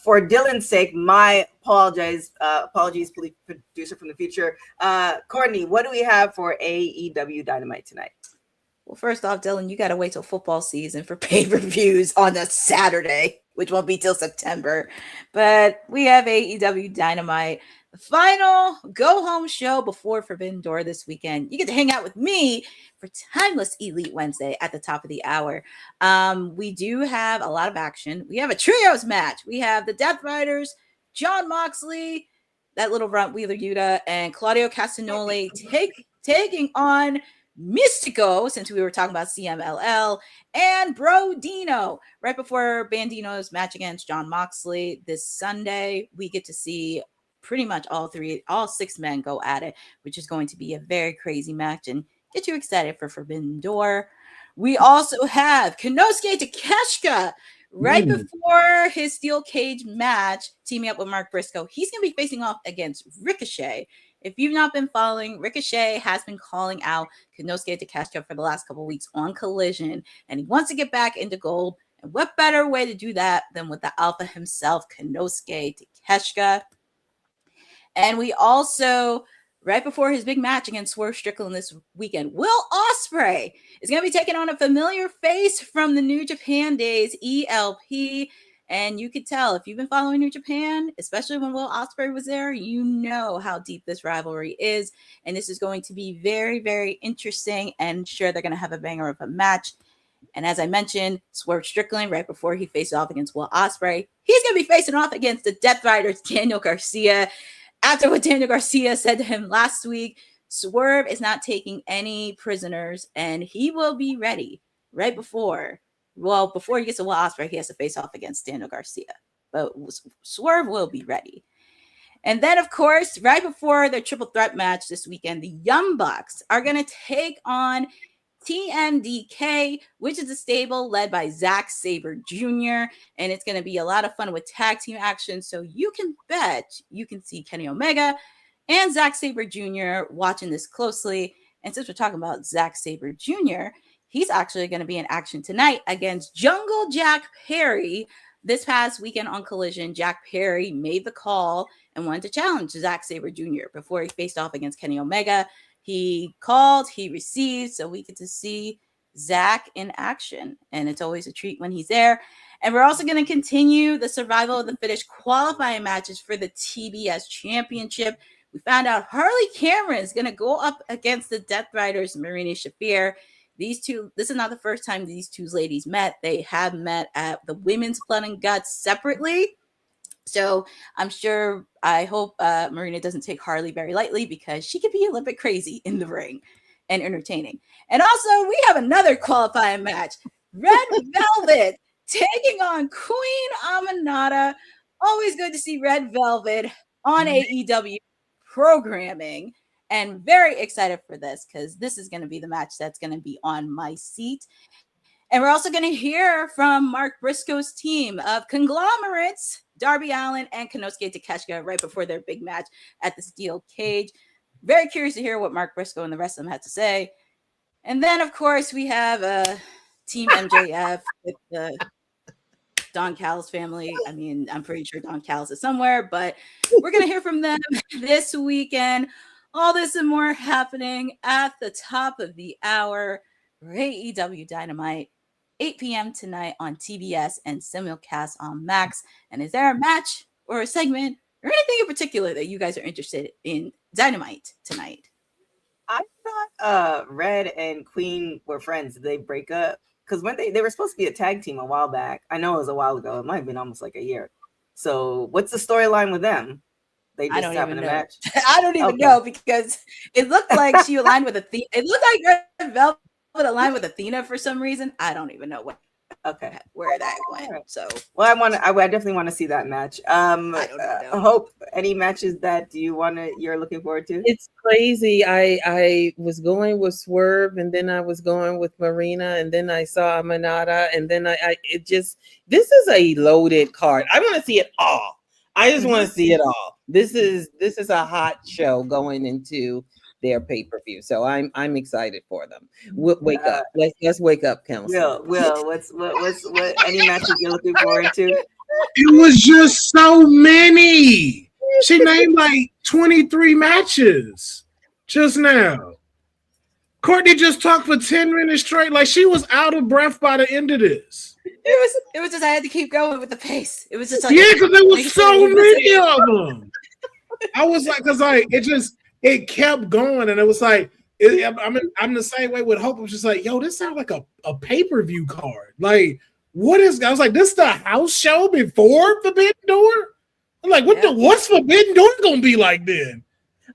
for Dylan's sake, my apologies, producer from the future. Courtney, what do we have for AEW Dynamite tonight? Well, first off, Dylan, you got to wait till football season for pay-per-views on a Saturday, which won't be till September. But we have AEW Dynamite, the final go-home show before Forbidden Door this weekend. You get to hang out with me for Timeless Elite Wednesday at the top of the hour. We do have a lot of action. We have a trios match. We have the Death Riders, Jon Moxley, that little runt Wheeler Yuta, and Claudio Castagnoli taking on Mystico, since we were talking about CMLL, and Bro Dino. Right before Bandino's match against Jon Moxley this Sunday, we get to see pretty much all 6 men go at it, which is going to be a very crazy match and get you excited for Forbidden Door. We also have Konosuke Takeshita right before his steel cage match, teaming up with Mark Briscoe. He's going to be facing off against Ricochet. If you've not been following, Ricochet has been calling out Konosuke Takeshita for the last couple of weeks on Collision, and he wants to get back into gold. And what better way to do that than with the alpha himself, Konosuke Takeshita? And we also, right before his big match against Swerve Strickland this weekend, Will Ospreay is going to be taking on a familiar face from the New Japan days, ELP. And you could tell if you've been following New Japan, especially when Will Ospreay was there, you know how deep this rivalry is. And this is going to be very, very interesting. And sure, they're going to have a banger of a match. And as I mentioned, Swerve Strickland, right before he faced off against Will Ospreay, he's going to be facing off against the Death Riders, Daniel Garcia. After what Daniel Garcia said to him last week, Swerve is not taking any prisoners, and he will be ready right before. Well, before he gets to Will Ospreay, he has to face off against Daniel Garcia. But Swerve will be ready. And then, of course, right before their triple threat match this weekend, the Young Bucks are going to take on TMDK, which is a stable led by Zack Sabre Jr. And it's going to be a lot of fun with tag team action. So you can bet you can see Kenny Omega and Zack Sabre Jr. watching this closely. And since we're talking about Zack Sabre Jr., he's actually going to be in action tonight against Jungle Jack Perry. This past weekend on Collision, Jack Perry made the call and wanted to challenge Zack Sabre Jr. before he faced off against Kenny Omega. He called, he received, so we get to see Zack in action. And it's always a treat when he's there. And we're also going to continue the survival of the fittest qualifying matches for the TBS Championship. We found out Harley Cameron is going to go up against the Death Riders, Marina Shafir. These two, this is not the first time these two ladies met. They have met at the Women's Blood and Guts separately. So I'm sure, I hope Marina doesn't take Harley very lightly because she could be a little bit crazy in the ring and entertaining. And also, we have another qualifying match. Red Velvet taking on Queen Aminata. Always good to see Red Velvet on AEW programming. And very excited for this because this is going to be the match that's going to be on my seat. And we're also going to hear from Mark Briscoe's team of conglomerates, Darby Allin and Konosuke Takeshita, right before their big match at the Steel Cage. Very curious to hear what Mark Briscoe and the rest of them had to say. And then, of course, we have Team MJF with the Don Callis family. I mean, I'm pretty sure Don Callis is somewhere, but we're going to hear from them this weekend. All this and more happening at the top of the hour for AEW Dynamite, 8 p.m. tonight on TBS and simulcast on Max. And is there a match or a segment or anything in particular that you guys are interested in Dynamite tonight? I thought Red and Queen were friends. Did they break up? Because when they were supposed to be a tag team a while back. I know it was a while ago. It might have been almost like a year. So what's the storyline with them? They just having a match? I don't even know because it looked like she aligned with Athena. It looked like Red Velvet aligned with Athena for some reason. I don't even know where that went. So I definitely want to see that match. I don't know. Hope any matches that you're looking forward to? It's crazy. I was going with Swerve, and then I was going with Marina, and then I saw Aminata, and then this is a loaded card. I want to see it all. I just want to see it all. This is a hot show going into their pay-per-view, so I'm excited for them. Wake up! Let's wake up, Council. Will, what any matches you're looking forward to? It was just so many. She named like 23 matches just now. Courtney just talked for 10 minutes straight, like she was out of breath by the end of this. It was just I had to keep going with the pace. It was just like, yeah, because there was so many of them. I was like, because like it kept going, and it was like I'm the same way with Hope. I was just like, yo, this sounds like a pay-per-view card. Like, what is? I was like, this is the house show before Forbidden Door. I'm like, what's Forbidden Door gonna be like then?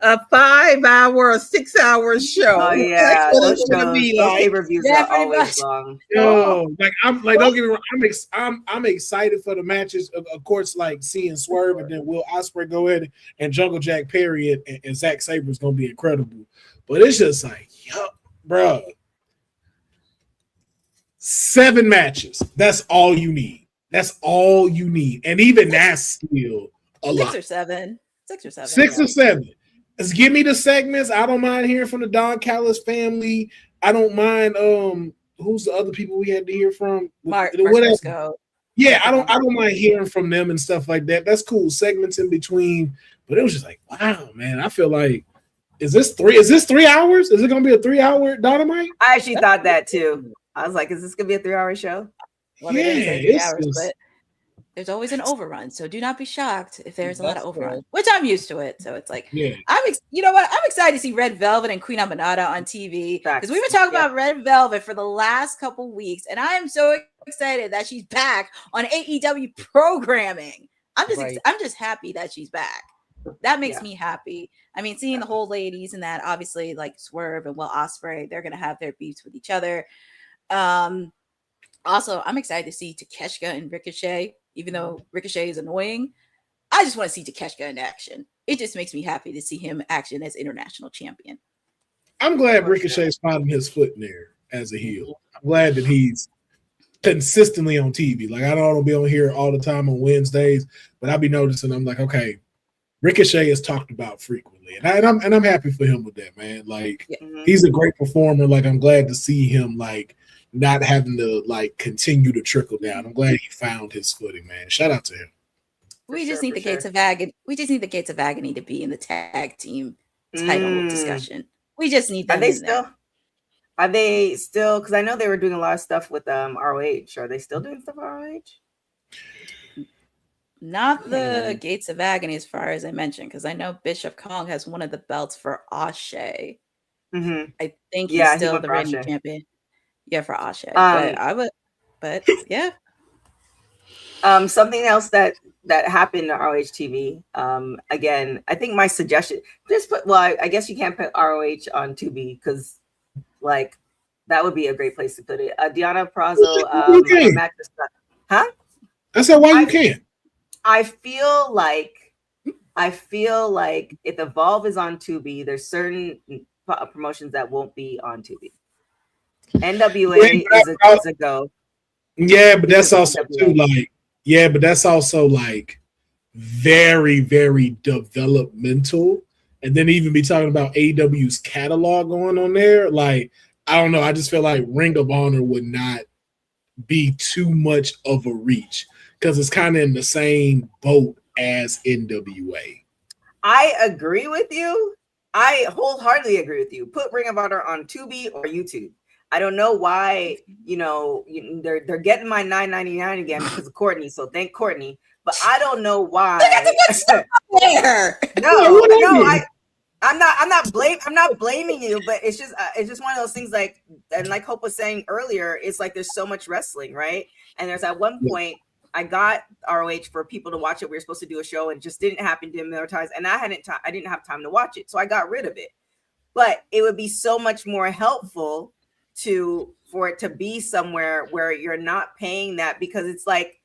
A 5-hour or 6-hour show. Oh yeah, those pay-per-views are always long. Yo, like I'm like, don't get me wrong, I'm excited for the matches. Of course, like seeing Swerve and then Will Ospreay go in and Jungle Jack Perry and Zack Sabre is gonna be incredible. But it's just like, yo, bro, 7 matches. That's all you need. That's all you need, and even that's still a lot. 6 or 7. 6 or 7. Let's give me the segments. I don't mind hearing from the Don Callis family. I don't mind who's the other people we had to hear from? Mark Briscoe. Yeah, I don't mind hearing from them and stuff like that. That's cool. Segments in between. But it was just like, wow, man. I feel like is this 3 hours? Is it gonna be a 3-hour Dynamite? I actually thought that too. I was like, is this gonna be a 3-hour show? Well, yeah, but there's always an overrun, so do not be shocked if there's a lot of overrun, which I'm used to it. So it's like, you know what? I'm excited to see Red Velvet and Queen Aminata on TV because we've been talking about Red Velvet for the last couple weeks, and I am so excited that she's back on AEW programming. I'm just happy that she's back. That makes me happy. I mean, seeing the whole ladies and that, obviously, like Swerve and Will Ospreay, they're gonna have their beefs with each other. Also, I'm excited to see Takeshita and Ricochet. Even though Ricochet is annoying, I I just want to see Takeshita in action. It just makes me happy to see him action as international champion. I'm glad Ricochet's finding his foot in there as a heel. I'm glad that he's consistently on TV. Like, I don't want to be on here all the time on Wednesdays, but I'll be noticing. I'm like, okay, Ricochet is talked about frequently, and I'm happy for him with that, man. Like, he's a great performer. Like, I'm glad to see him like not having to like continue to trickle down. I'm glad he found his footing, man. Shout out to him. We just need the Gates of Agony. We just need the Gates of Agony to be in the tag team title discussion. We just need them. Are they still? Because I know they were doing a lot of stuff with ROH. Are they still doing stuff with ROH? Not the Gates of Agony, as far as I mentioned, because I know Bishop Kong has one of the belts for Ashe. I think he's still the reigning champion. Yeah, for Ashe. But yeah. Something else that happened to ROH TV. Again, I think my suggestion I guess you can't put ROH on Tubi because like that would be a great place to put it. Deonna Purrazzo mattress. Huh? I said, why you can't? I feel like if Evolve is on Tubi, there's certain promotions that won't be on Tubi. NWA is a go. Yeah, but that's also too like. Yeah, but that's also like very, very developmental. And then even be talking about AEW's catalog going on there. Like, I don't know. I just feel like Ring of Honor would not be too much of a reach because it's kind of in the same boat as NWA. I agree with you. I wholeheartedly agree with you. Put Ring of Honor on Tubi or YouTube. I don't know why, they're getting my $9.99 again because of Courtney. So thank Courtney. But I don't know why. I'm not blaming you, but it's just one of those things like, and like Hope was saying earlier, it's like there's so much wrestling, right? And there's at one point I got ROH for people to watch it. We were supposed to do a show and just didn't happen to militarize, and I didn't have time to watch it, so I got rid of it. But it would be so much more helpful for it to be somewhere where you're not paying that, because it's like,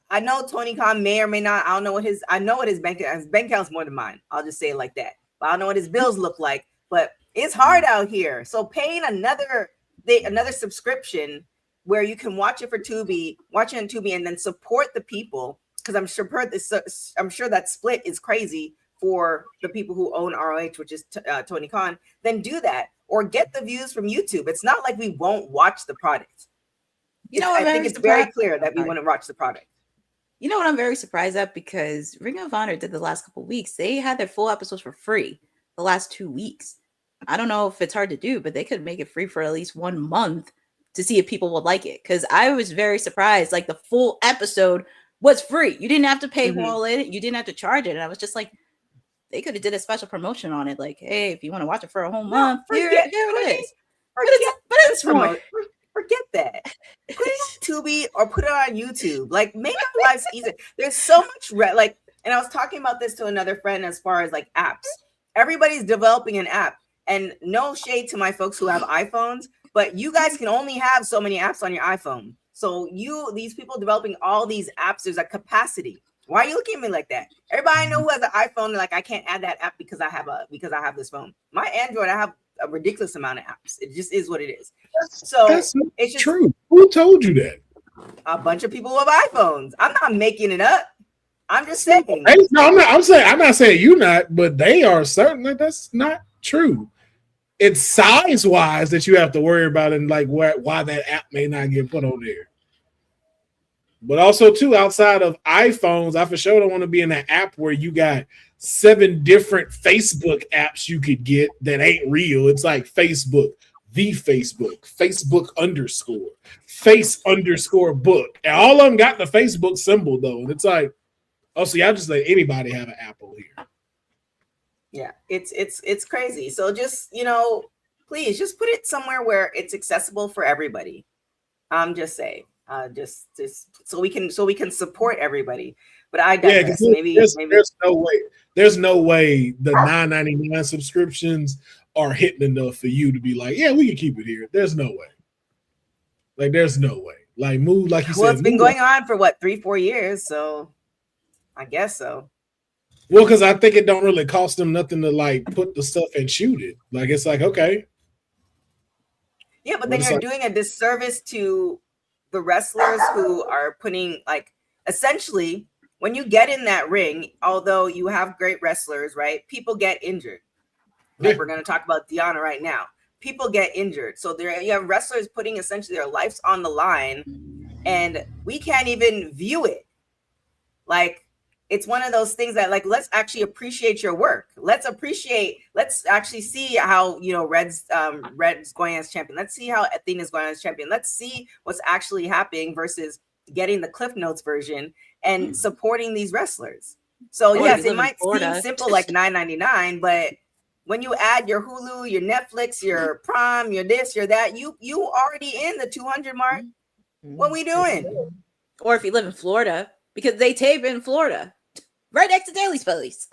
I know Tony Khan may or may not, I know what his bank account's more than mine. I'll just say it like that. But I don't know what his bills look like, but it's hard out here. So paying another subscription where you can watch it for Tubi, watch it on Tubi, and then support the people, because I'm sure that split is crazy for the people who own ROH, which is Tony Khan, then do that. Or get the views from YouTube. It's not like we won't watch the product. I think it's very clear that we want to watch the product. You know what I'm very surprised at? Because Ring of Honor did the last couple of weeks. They had their full episodes for free the last 2 weeks. I don't know if it's hard to do, but they could make it free for at least 1 month to see if people would like it. Because I was very surprised. Like, the full episode was free. You didn't have to paywall it. You didn't have to charge it. And I was just like, they could have did a special promotion on it. Like, hey, if you want to watch it for a whole month, here it is. Forget that. Put it on Tubi or put it on YouTube. Like, make our lives easier. There's so much and I was talking about this to another friend as far as like apps. Everybody's developing an app, and no shade to my folks who have iPhones, but you guys can only have so many apps on your iPhone. So these people developing all these apps, there's a capacity. Why are you looking at me like that? Everybody I know who has an iPhone, like, I can't add that app because I have this phone. My Android, I have a ridiculous amount of apps. It just is what it is. That's it's just true. Who told you that? A bunch of people with iPhones. I'm not making it up. I'm just saying. No, I'm not saying you not, but they are certain that that's not true. It's size wise that you have to worry about, and like why that app may not get put on there. But also, too, outside of iPhones, I for sure don't want to be in an app where you got 7 different Facebook apps you could get that ain't real. It's like Facebook, Facebook _ face_book. And all of them got the Facebook symbol, though. And it's like, oh, so y'all just let anybody have an Apple here. Yeah, it's crazy. So just, please just put it somewhere where it's accessible for everybody. I'm just saying. Just so we can support everybody. But I digress. Maybe there's no way the $9.99 subscriptions are hitting enough for you to be like, yeah, we can keep it here. There's no way. Like, there's no way. Like, move, like you said. Well, it's been going on for what, 3-4 years. So I guess so. Well, because I think it don't really cost them nothing to like put the stuff and shoot it. Like it's like okay. Yeah, but then you're doing a disservice to the wrestlers who are putting like essentially when you get in that ring, although you have great wrestlers, right? People get injured. Like we're going to talk about Deonna right now. People get injured. So there you have wrestlers putting essentially their lives on the line and we can't even view it. Like it's one of those things that like, let's actually appreciate your work. Let's actually see how, you know, Red's going as champion. Let's see how Athena's going as champion. Let's see what's actually happening versus getting the Cliff Notes version and supporting these wrestlers. So yes, it might seem simple like $9.99, but when you add your Hulu, your Netflix, your Prime, your this, your that, you already in the 200 mark. What we doing? Or if you live in Florida, because they tape in Florida, right next to Daily Police.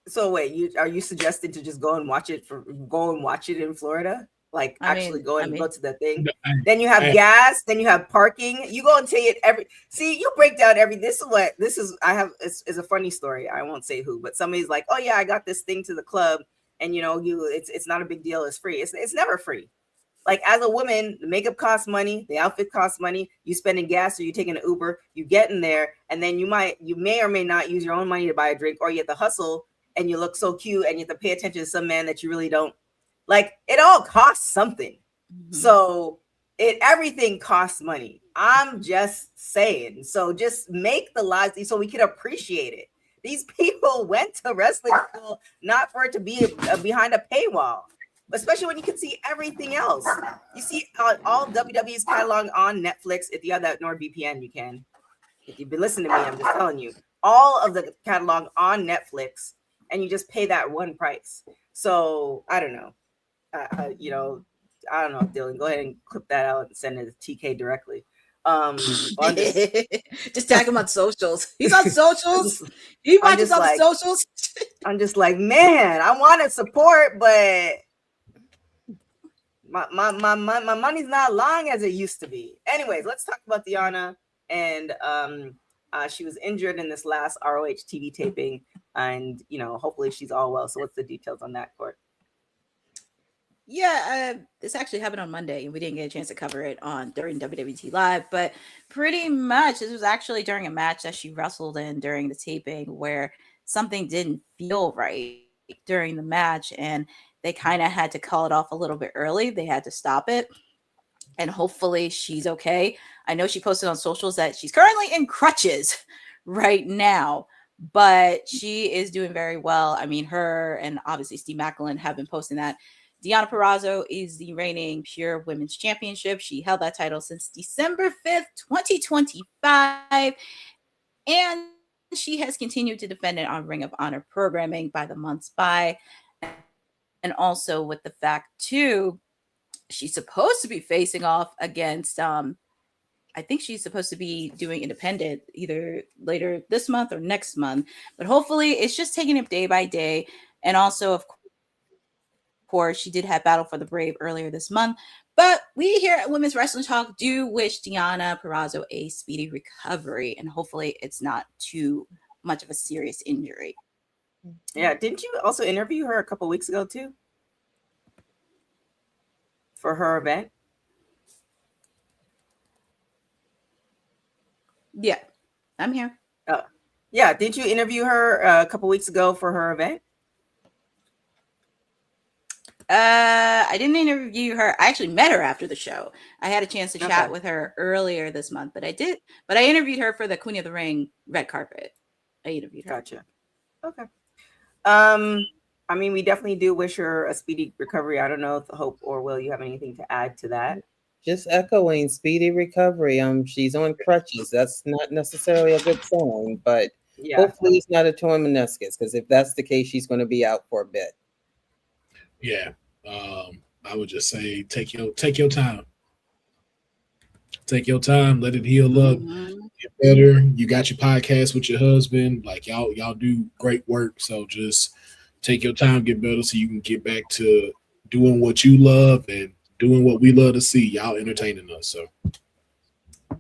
So wait, are you suggesting to just go and watch it in Florida? Like go to the thing. Then you have gas, then you have parking. You go and take it you break down it's a funny story. I won't say who, but somebody's like, oh yeah, I got this thing to the club, and you know, it's not a big deal, it's free. It's never free. Like as a woman, the makeup costs money, the outfit costs money, you spending gas or you taking an Uber, you get in there, and then you may or may not use your own money to buy a drink, or you have to hustle and you look so cute and you have to pay attention to some man that you really don't. Like it all costs something. Mm-hmm. So everything costs money. I'm just saying. So just make the lives so we can appreciate it. These people went to wrestling school not for it to be behind a paywall, especially when you can see everything else. You see all WWE's catalog on Netflix. If you have that NordVPN, you can. If you've been listening to me, I'm just telling you. All of the catalog on Netflix, and you just pay that one price. So I don't know. I don't know, Dylan. Go ahead and clip that out and send it to TK directly. Just tag him on socials. He's on socials. He watches on the socials. I'm just like, man, I want to support, but my money's not long as it used to be. Anyways, let's talk about Deonna. And she was injured in this last ROH TV taping, and you know, hopefully she's all well. So what's the details on that, Court? Yeah, this actually happened on Monday, and we didn't get a chance to cover it during WWT Live, but pretty much this was actually during a match that she wrestled in during the taping where something didn't feel right during the match, and they kind of had to call it off a little bit early. They had to stop it, and hopefully she's okay. I know she posted on socials that she's currently in crutches right now, but she is doing very well. I mean, her and obviously Steve Macklin have been posting that. Deonna Purrazzo is the reigning Pure Women's Championship. She held that title since December 5th, 2025. And she has continued to defend it on Ring of Honor programming by the months by. And also with the fact, too, she's supposed to be facing off against, I think she's supposed to be doing independent either later this month or next month. But hopefully it's just taking it day by day. And also, of course, she did have Battle for the Brave earlier this month. But we here at Women's Wrestling Talk do wish Deonna Purrazzo a speedy recovery. And hopefully it's not too much of a serious injury. Yeah. Didn't you also interview her a couple weeks ago, too? For her event? Yeah, I'm here. Yeah. Did you interview her a couple weeks ago for her event? I didn't interview her. I actually met her after the show. I had a chance to chat with her earlier this month, but I interviewed her for the Queen of the Ring red carpet. I interviewed her. Gotcha. Okay. I mean, we definitely do wish her a speedy recovery. I don't know if Hope or Will, you have anything to add to that? Just echoing speedy recovery. She's on crutches. That's not necessarily a good sign, but hopefully it's not a torn meniscus, because if that's the case, she's going to be out for a bit. Yeah. I would just say take your time. Take your time, let it heal up, get better. You got your podcast with your husband. Like y'all do great work. So just take your time, get better so you can get back to doing what you love and doing what we love to see. Y'all entertaining us. So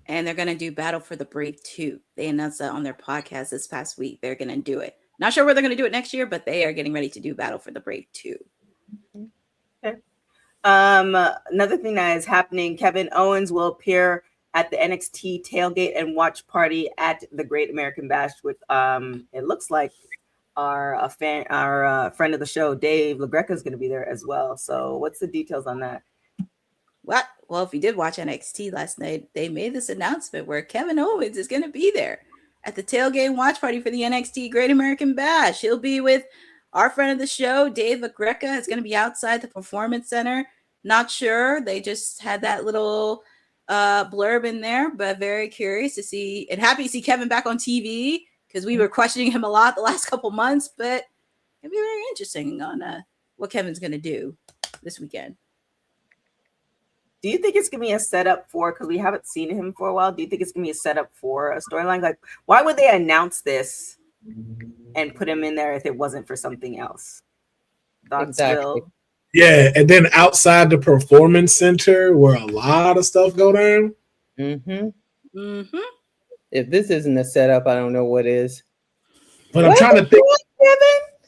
and they're going to do Battle for the Brave 2. They announced that on their podcast this past week. They're going to do it. Not sure where they're going to do it next year, but they are getting ready to do Battle for the Brave 2. Okay. Another thing that is happening, Kevin Owens will appear at the NXT tailgate and watch party at the Great American Bash with it looks like our friend of the show, Dave LaGreca, is going to be there as well. So what's the details on that? What? Well, if you did watch NXT last night, they made this announcement where Kevin Owens is going to be there at the tailgate and watch party for the NXT Great American Bash. He'll be with our friend of the show, Dave LaGreca. Is going to be outside the Performance Center. Not sure. They just had that little blurb in there, but very curious to see and happy to see Kevin back on TV because we were questioning him a lot the last couple months, but it'll be very interesting on what Kevin's going to do this weekend. Do you think it's going to be a setup for, because we haven't seen him for a while, do you think it's going to be a setup for a storyline? Like, why would they announce this and put him in there if it wasn't for something else? Thoughts, Exactly. Will? Yeah, and then outside the Performance Center where a lot of stuff go down. Mm-hmm. Mm-hmm. If this isn't a setup, I don't know what is. But I'm trying to think,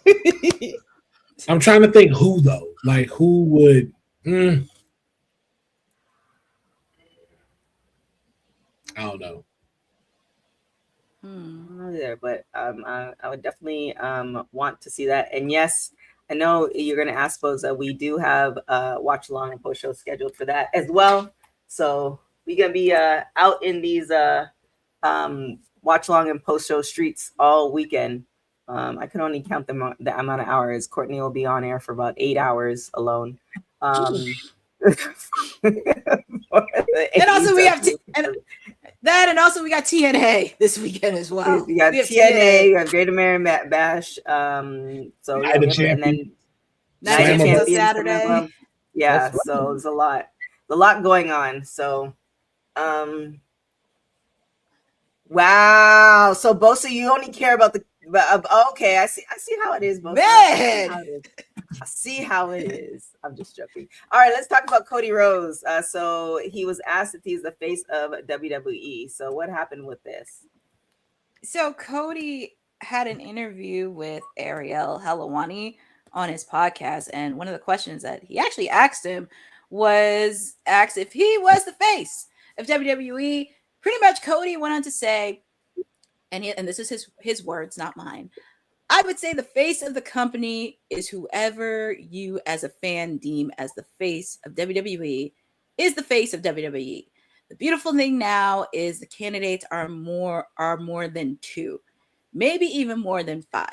Kevin? I'm trying to think who though. Like who would I don't know. There, but I would definitely want to see that. And yes, I know you're going to ask, Boza. We do have watch along and post show scheduled for that as well. So we're going to be out in these watch along and post show streets all weekend. I can only count the amount of hours. Courtney will be on air for about 8 hours alone. And also we have and also we got TNA this weekend as well. We got TNA, we have Great American Bash. So Night of and then Night of Champions Saturday. Yeah, so there's a lot going on. So wow. So Bosa, you only care about the okay, I see how it is, Bosa. Man. I see how it is. I'm just joking. All right, let's talk about Cody Rhodes. So he was asked if he's the face of WWE. So what happened with this? So Cody had an interview with Ariel Helwani on his podcast, and one of the questions that he actually asked him was asked if he was the face of WWE. Pretty much Cody went on to say, and this is his words, not mine, I would say the face of the company is whoever you as a fan deem as the face of WWE is the face of WWE. The beautiful thing now is the candidates are more than 2, maybe even more than 5.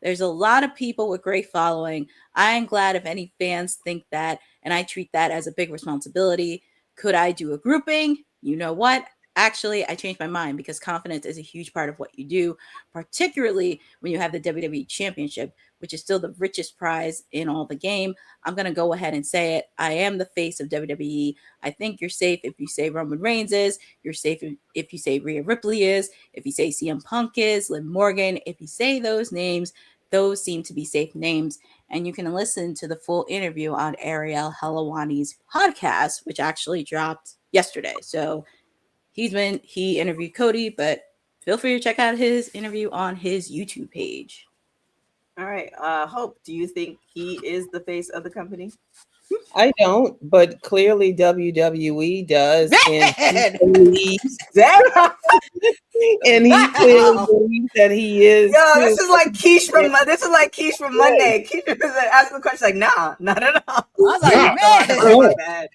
There's a lot of people with great following. I am glad if any fans think that, and I treat that as a big responsibility. Could I do a grouping? You know what? Actually, I changed my mind because confidence is a huge part of what you do, particularly when you have the WWE Championship, which is still the richest prize in all the game. I'm going to go ahead and say it. I am the face of WWE. I think you're safe if you say Roman Reigns is. You're safe if you say Rhea Ripley is. If you say CM Punk is, Liv Morgan. If you say those names, those seem to be safe names. And you can listen to the full interview on Ariel Helwani's podcast, which actually dropped yesterday. So he interviewed Cody, but feel free to check out his interview on his YouTube page. All right. Hope, do you think he is the face of the company? I don't, but clearly WWE does. And he clearly believes that he is. Yo, this is like Keish from Monday. Keish is asking the question like, nah, not at all. I was like, man.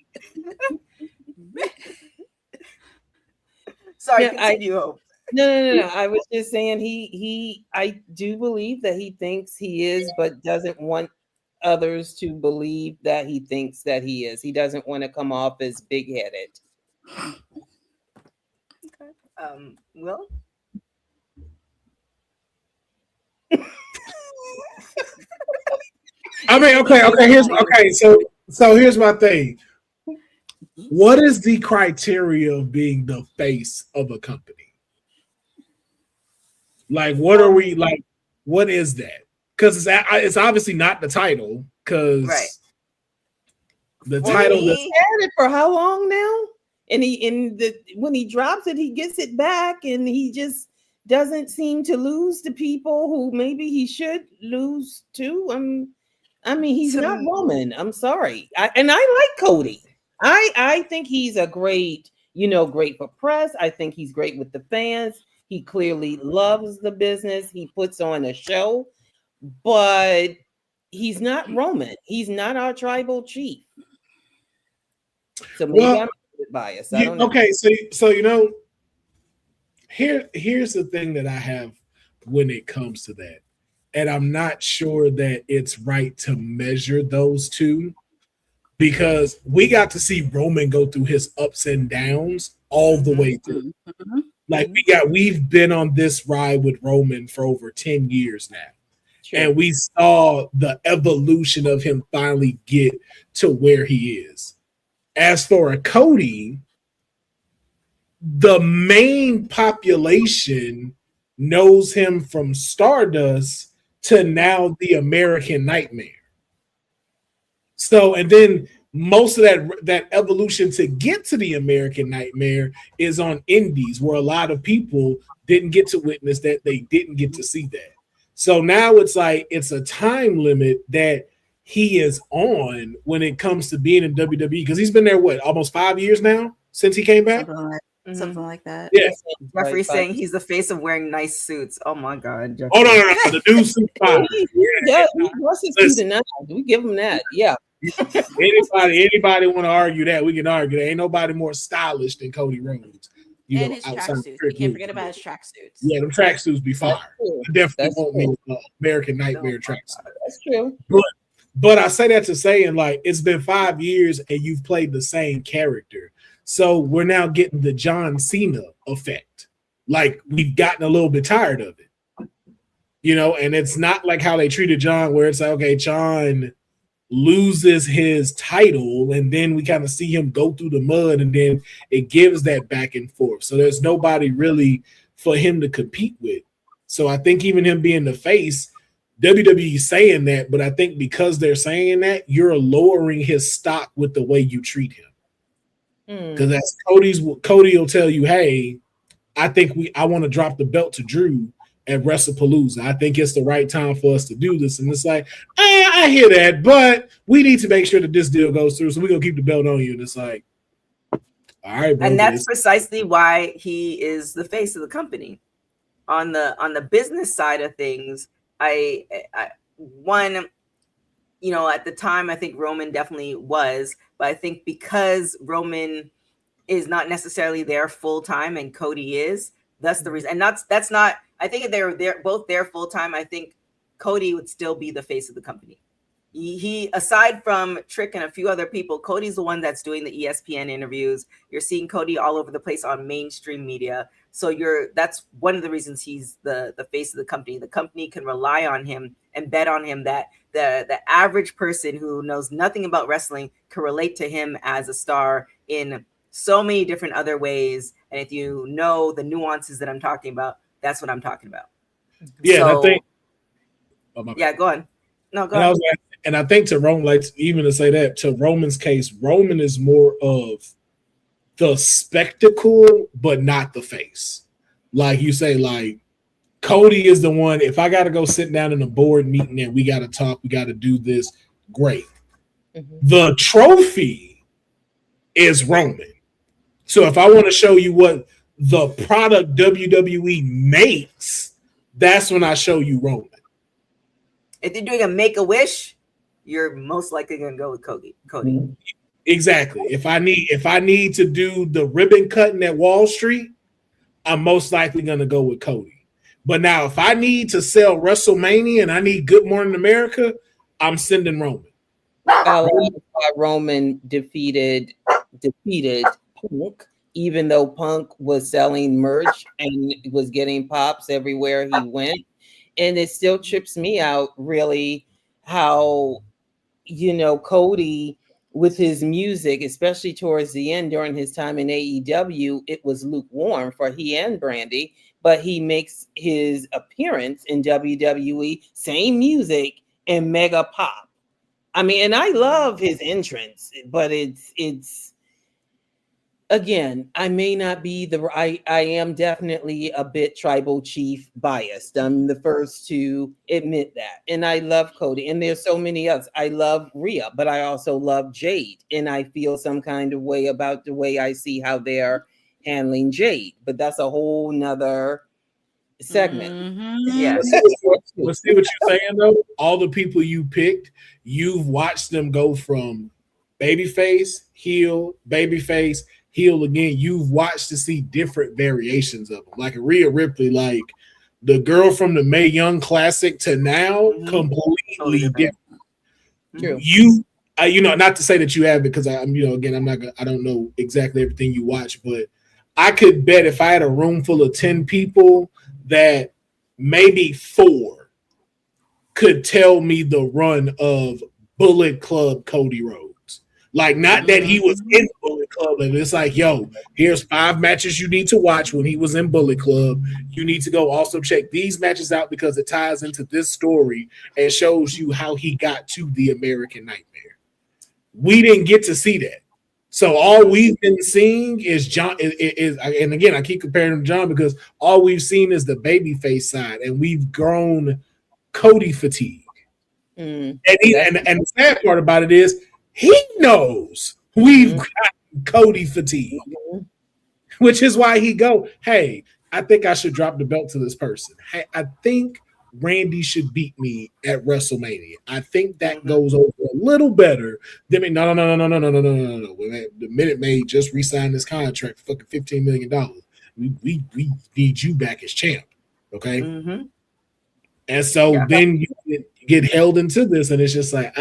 Sorry, continue, Hope. No. I was just saying I do believe that he thinks he is, but doesn't want others to believe that he thinks that he is. He doesn't want to come off as big-headed. Okay. Will? I mean, okay. So here's my thing. What is the criteria of being the face of a company? Like, what are we like? What is that? Because it's obviously not the title. Because the title he's had it for how long now? And when he drops it, he gets it back, and he just doesn't seem to lose to people who maybe he should lose to. I mean, he's not Roman. I'm sorry. I like Cody. I think he's a great, great for press. I think he's great with the fans. He clearly loves the business. He puts on a show, but he's not Roman. He's not our tribal chief. So maybe I'm biased. I don't know. Okay, so here's the thing that I have when it comes to that. And I'm not sure that it's right to measure those two, because we got to see Roman go through his ups and downs all the way through. Mm-hmm. Like we've been on this ride with Roman for over 10 years now. Sure. And we saw the evolution of him finally get to where he is. As for a Cody, the main population knows him from Stardust to now the American Nightmare. So, and then most of that evolution to get to the American Nightmare is on indies, where a lot of people didn't get to witness that. They didn't get to see that. So now it's like it's a time limit that he is on when it comes to being in WWE, because he's been there, almost 5 years now since he came back? Something like that. Yeah. Jeffrey's saying he's the face of wearing nice suits. Oh my God. Jeffrey. Oh, no. The new suit fire. We give him that. Yeah. Anybody want to argue that? We can argue that. Ain't nobody more stylish than Cody Rhodes. And his tracksuits. We can't forget about his tracksuits. Yeah, them tracksuits be fire. I definitely want me an American Nightmare tracksuit. That's true. But I say that to say, and like, it's been 5 years and you've played the same character. So we're now getting the John Cena effect. Like, we've gotten a little bit tired of it. And it's not like how they treated John, where it's like, okay, John loses his title and then we kind of see him go through the mud, and then it gives that back and forth. So there's nobody really for him to compete with. So I think even him being the face, WWE saying that, but I think because they're saying that, you're lowering his stock with the way you treat him. Because that's Cody will tell you, hey, I want to drop the belt to Drew at WrestlePalooza. I think it's the right time for us to do this. And it's like, I hear that, but we need to make sure that this deal goes through, so we're going to keep the belt on you. And it's like, all right, bro. And that's precisely why he is the face of the company. On the business side of things, I at the time, I think Roman definitely was, but I think because Roman is not necessarily there full time and Cody is, that's the reason. And that's not. I think if they're both there full time, I think Cody would still be the face of the company. He aside from Trick and a few other people, Cody's the one that's doing the ESPN interviews. You're seeing Cody all over the place on mainstream media. So that's one of the reasons he's the face of the company. The company can rely on him and bet on him that the average person who knows nothing about wrestling can relate to him as a star in so many different other ways. And if you know the nuances that I'm talking about, that's what I'm talking about. Yeah, so, I think. Go on. No, go on. And I think to Roman, like, even to say that, to Roman's case, Roman is more of the spectacle, but not the face. Like you say, like, Cody is the one, if I got to go sit down in a board meeting and we got to talk, we got to do this, great. The trophy is Roman. So if I want to show you what the product WWE makes, that's when I show you Roman. If you're doing a Make-A-Wish, you're most likely going to go with Cody. Exactly. If I need to do the ribbon cutting at Wall Street, I'm most likely going to go with Cody. But now, if I need to sell WrestleMania and I need Good Morning America, I'm sending Roman. Roman defeated Punk, even though Punk was selling merch and was getting pops everywhere he went. And it still trips me out, really, how, Cody, with his music, especially towards the end during his time in AEW, it was lukewarm for he and Brandy, but he makes his appearance in WWE, same music, and mega pop. I mean, and I love his entrance, but it's again, I may not be I am definitely a bit tribal chief biased. I'm the first to admit that. And I love Cody. And there's so many others. I love Rhea, but I also love Jade. And I feel some kind of way about the way I see how they're handling Jade. But that's a whole nother segment. Yeah. Let's see what you're saying though. All the people you picked, you've watched them go from babyface, heel, babyface, heel again. You've watched to see different variations of them. Like Rhea Ripley, like the girl from the Mae Young Classic to now, completely different. True. You know, not to say that you have, because I'm, you know, again, I don't know exactly everything you watch, but I could bet if I had a room full of 10 people that maybe 4 could tell me the run of Bullet Club Cody Rhodes. Like, not that he was in Bullet Club, and it's like, yo, here's 5 matches you need to watch when he was in Bullet Club. You need to go also check these matches out because it ties into this story and shows you how he got to the American Nightmare. We didn't get to see that. So all we've been seeing is John. And again, I keep comparing him to John because all we've seen is the babyface side, and we've grown Cody fatigue. And the sad part about it is he knows we've got Cody fatigue, which is why he go, hey, I think I should drop the belt to this person. Hey, I think Randy should beat me at WrestleMania. I think that goes over a little better than me. No. The Minute Maid just re-signed this contract for fucking $15 million. We need you back as champ. Okay. And so then you get held into this, and it's just like,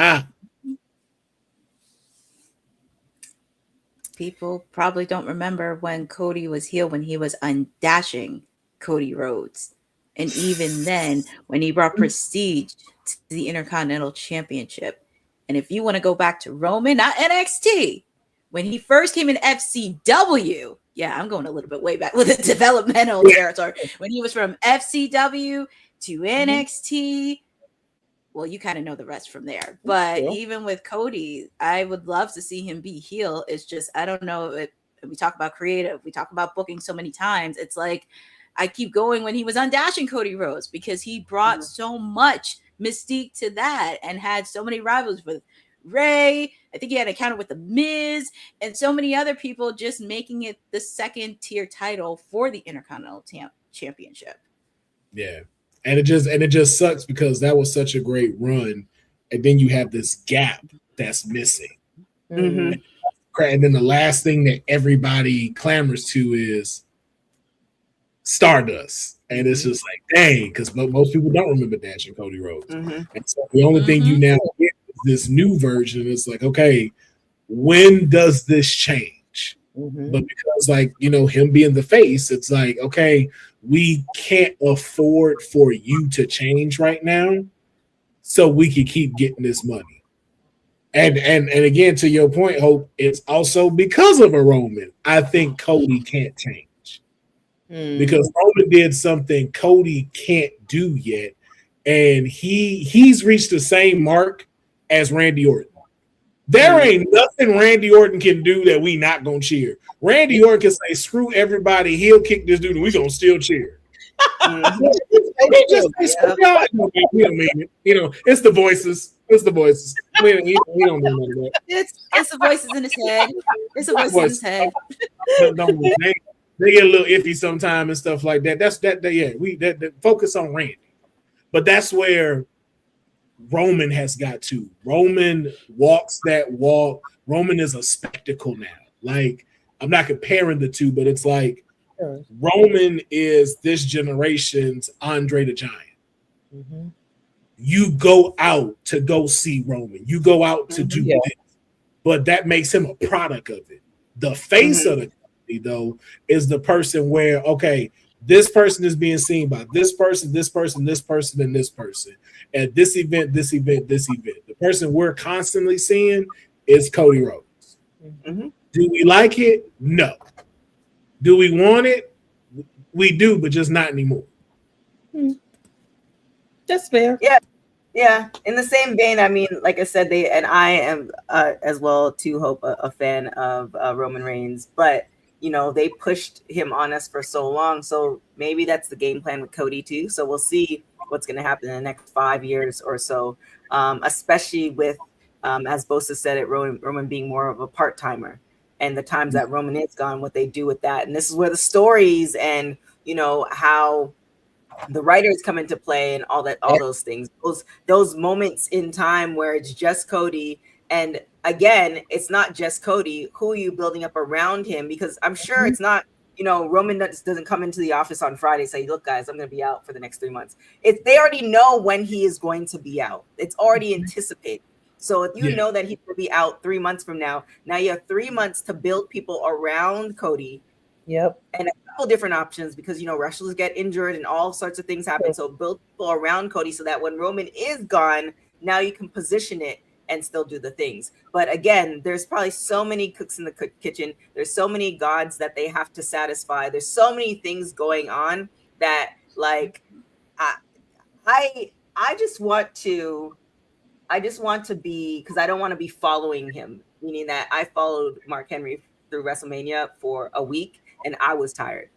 People probably don't remember when Cody was heel, when he was undashing Cody Rhodes. And even then, when he brought prestige to the Intercontinental Championship. And if you want to go back to Roman, not NXT, when he first came in FCW, yeah, I'm going a little bit way back with the developmental territory. When he was from FCW to NXT, well, you kind of know the rest from there. But even with Cody, I would love to see him be heel. It's just, I don't know if we talk about creative, we talk about booking so many times. It's like, I keep going when he was undashing Cody Rhodes because he brought so much mystique to that and had so many rivals with Ray. I think he had an encounter with The Miz and so many other people, just making it the second tier title for the Intercontinental Championship. Yeah. And it just sucks because that was such a great run. And then you have this gap that's missing. And then the last thing that everybody clamors to is Stardust. And it's just like, dang, because most people don't remember dashing Cody Rhodes. And so the only thing you now get is this new version. It's like, okay, when does this change? But because, like, you know, him being the face, it's like, okay, we can't afford for you to change right now, so we can keep getting this money. And again, to your point, Hope, it's also because of a Roman. I think Cody can't change. Because Roman did something Cody can't do yet, and he's reached the same mark as Randy Orton. There ain't nothing Randy Orton can do that we not gonna cheer. Randy Orton can say, screw everybody, he'll kick this dude, and we gonna still cheer. He just say, screw y'all. We don't mean it. You know, it's the voices. It's the voices. We don't mean that. It's the voices in his head. It's the voices in his head. They get a little iffy sometime and stuff like that. That's that. We focus on Randy, but that's where Roman has got to. Roman walks that walk. Roman is a spectacle now. Like, I'm not comparing the two, but it's like Roman is this generation's Andre the Giant. You go out to go see Roman. You go out to do this, but that makes him a product of it. The face of the company, though, is the person where, okay, this person is being seen by this person, this person, this person, and this person. At this event, this event, this event. The person we're constantly seeing is Cody Rhodes. Do we like it? No. Do we want it? We do, but just not anymore. That's fair. Yeah. In the same vein, I mean, like I said, I am as well too, Hope, a fan of Roman Reigns, but they pushed him on us for so long. So maybe that's the game plan with Cody too. So we'll see what's going to happen in the next 5 years or so, especially with, as Bosa said it, Roman being more of a part-timer, and the times that Roman is gone, what they do with that. And this is where the stories and, how the writers come into play and all those things, those moments in time where it's just Cody. And again, it's not just Cody. Who are you building up around him? Because I'm sure it's not, Roman doesn't come into the office on Friday and say, look, guys, I'm going to be out for the next 3 months. They already know when he is going to be out. It's already anticipated. So if you know that he's going to be out 3 months from now you have 3 months to build people around Cody. Yep. And a couple different options, because, wrestlers get injured and all sorts of things happen. So build people around Cody so that when Roman is gone, now you can position it and still do the things. But again, there's probably so many cooks in the kitchen. There's so many gods that they have to satisfy. There's so many things going on that, like, I just want to be, because I don't want to be following him, meaning that I followed Mark Henry through WrestleMania for a week and I was tired,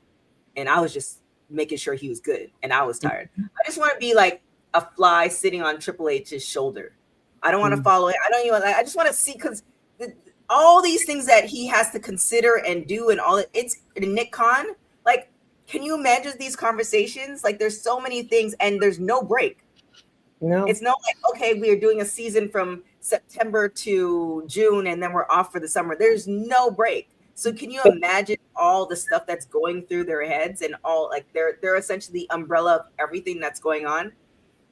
and I was just making sure he was good, and I was tired. I just want to be like a fly sitting on Triple H's shoulder. I don't want to follow it. I just want to see, because all these things that he has to consider and do, and all it's Nick Khan. Like, can you imagine these conversations? Like, there's so many things, and there's no break. No, it's not like, okay, we're doing a season from September to June, and then we're off for the summer. There's no break. So can you imagine all the stuff that's going through their heads, and all, like, they're essentially the umbrella of everything that's going on?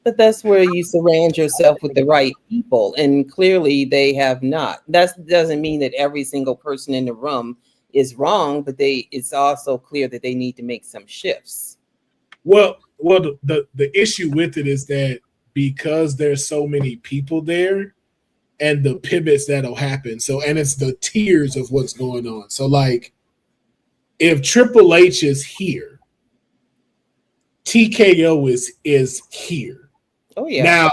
but that's where you surround yourself with the right people, and clearly they have not. That doesn't mean that every single person in the room is wrong, but it's also clear that they need to make some shifts. Well, the issue with it is that because there's so many people there, and the pivots that'll happen. So, and it's the tiers of what's going on. So, like, if Triple H is here, TKO is here. Oh, yeah. Now,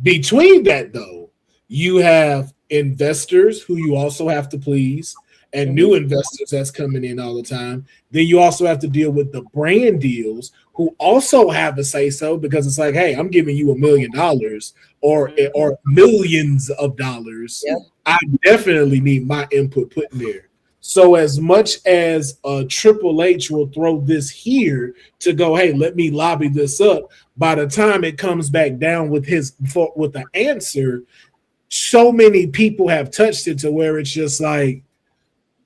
between that, though, you have investors who you also have to please, and new investors that's coming in all the time. Then you also have to deal with the brand deals who also have a say so, because it's like, hey, I'm giving you $1 million or millions of dollars. Yep. I definitely need my input put in there. So as much as Triple H will throw this here to go, hey, let me lobby this up, by the time it comes back down with the answer, so many people have touched it to where it's just like,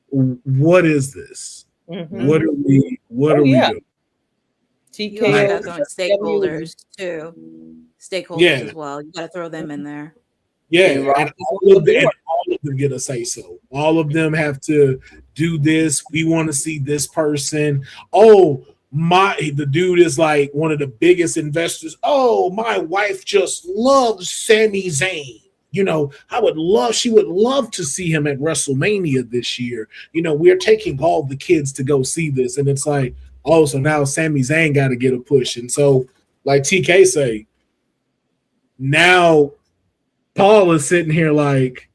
what is this? Mm-hmm. What are we doing? You also have some stakeholders too. Stakeholders as well. You got to throw them in there. Yeah, and all of them get a say so. All of them have to do this. We want to see this person. Oh, the dude is like one of the biggest investors. Oh, my wife just loves Sami Zayn. She would love to see him at WrestleMania this year. We're taking all the kids to go see this. And it's like, oh, so now Sami Zayn got to get a push. And so, like TK say, now Paul is sitting here like,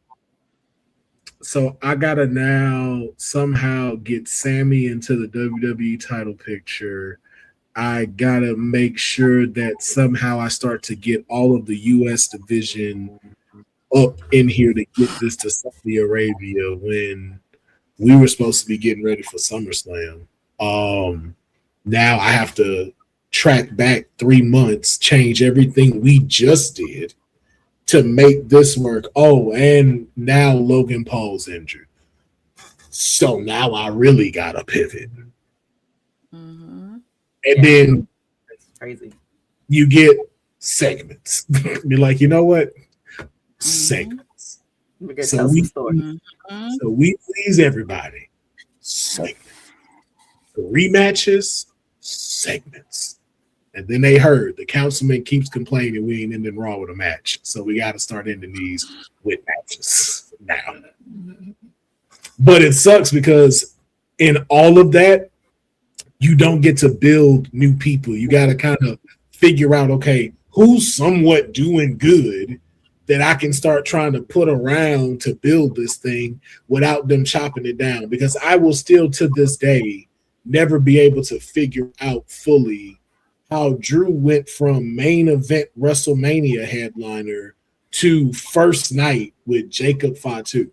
so I got to now somehow get Sami into the WWE title picture. I got to make sure that somehow I start to get all of the U.S. division up in here to get this to Saudi Arabia when we were supposed to be getting ready for SummerSlam. Now I have to track back 3 months, change everything we just did to make this work. Oh, and now Logan Paul's injured. So now I really got to pivot. Mm-hmm. And then that's crazy. You get segments. Be like, you know what? Segments. So we please everybody. Segments. The rematches, segments. And then they heard the councilman keeps complaining we ain't ending Raw with a match. So we got to start ending these with matches now. But it sucks because in all of that, you don't get to build new people. You got to kind of figure out, okay, who's somewhat doing good that I can start trying to put around to build this thing without them chopping it down. Because I will still to this day never be able to figure out fully how Drew went from main event WrestleMania headliner to first night with Jacob Fatu.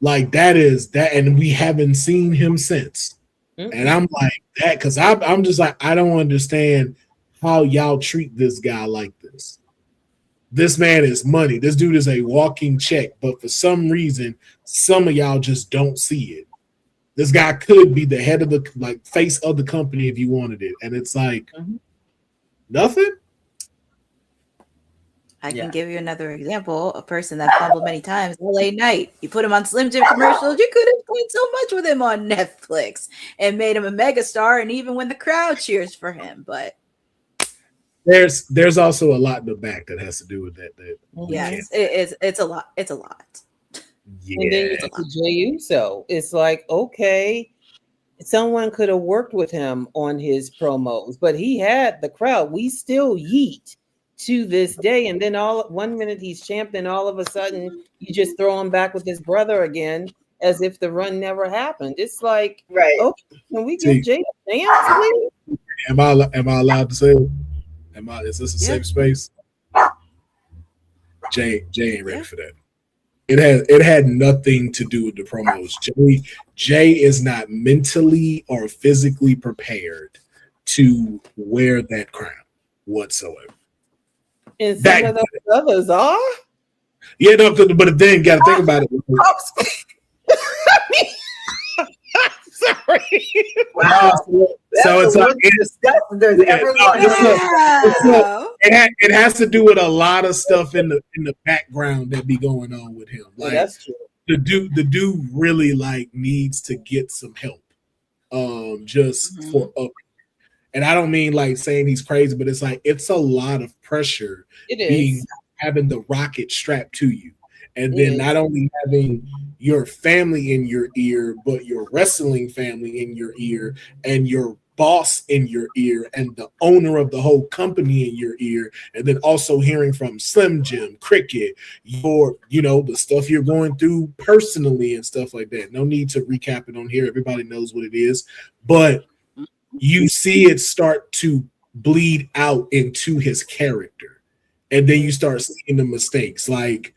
Like that is that, and we haven't seen him since. Mm-hmm. And I'm like that because I'm just like, I don't understand how y'all treat this guy like this. This man is money. This dude is a walking check, but for some reason, some of y'all just don't see it. This guy could be the head of the like face of the company if you wanted it, and it's like nothing. I can give you another example. A person that fumbled many times, LA Knight. You put him on Slim Jim commercials. You could have done so much with him on Netflix and made him a megastar, and even when the crowd cheers for him. But there's also a lot in the back that has to do with that. Yes, it's a lot. It's a lot. Yeah. And then you get to Jey Uso. It's like, okay, someone could have worked with him on his promos, but he had the crowd. We still yeet to this day. And then all 1 minute he's champ, and all of a sudden you just throw him back with his brother again as if the run never happened. It's like, right. Okay, can we give Jey a chance, please? Am I allowed to say it? Is this a safe space? Jey ain't ready for that. It had nothing to do with the promos. Jey is not mentally or physically prepared to wear that crown whatsoever. And some of those others are? Yeah, no, but then got to think about it. Sorry. Wow. So it's it has to do with a lot of stuff in the background that be going on with him. Like, yeah, that's true. The dude really like needs to get some help. For up. And I don't mean like saying he's crazy, but it's like it's a lot of pressure having the rocket strapped to you. And then not only having your family in your ear, but your wrestling family in your ear, and your boss in your ear, and the owner of the whole company in your ear, and then also hearing from Slim Jim, Cricket, the stuff you're going through personally and stuff like that. No need to recap it on here. Everybody knows what it is. But you see it start to bleed out into his character. And then you start seeing the mistakes. Like,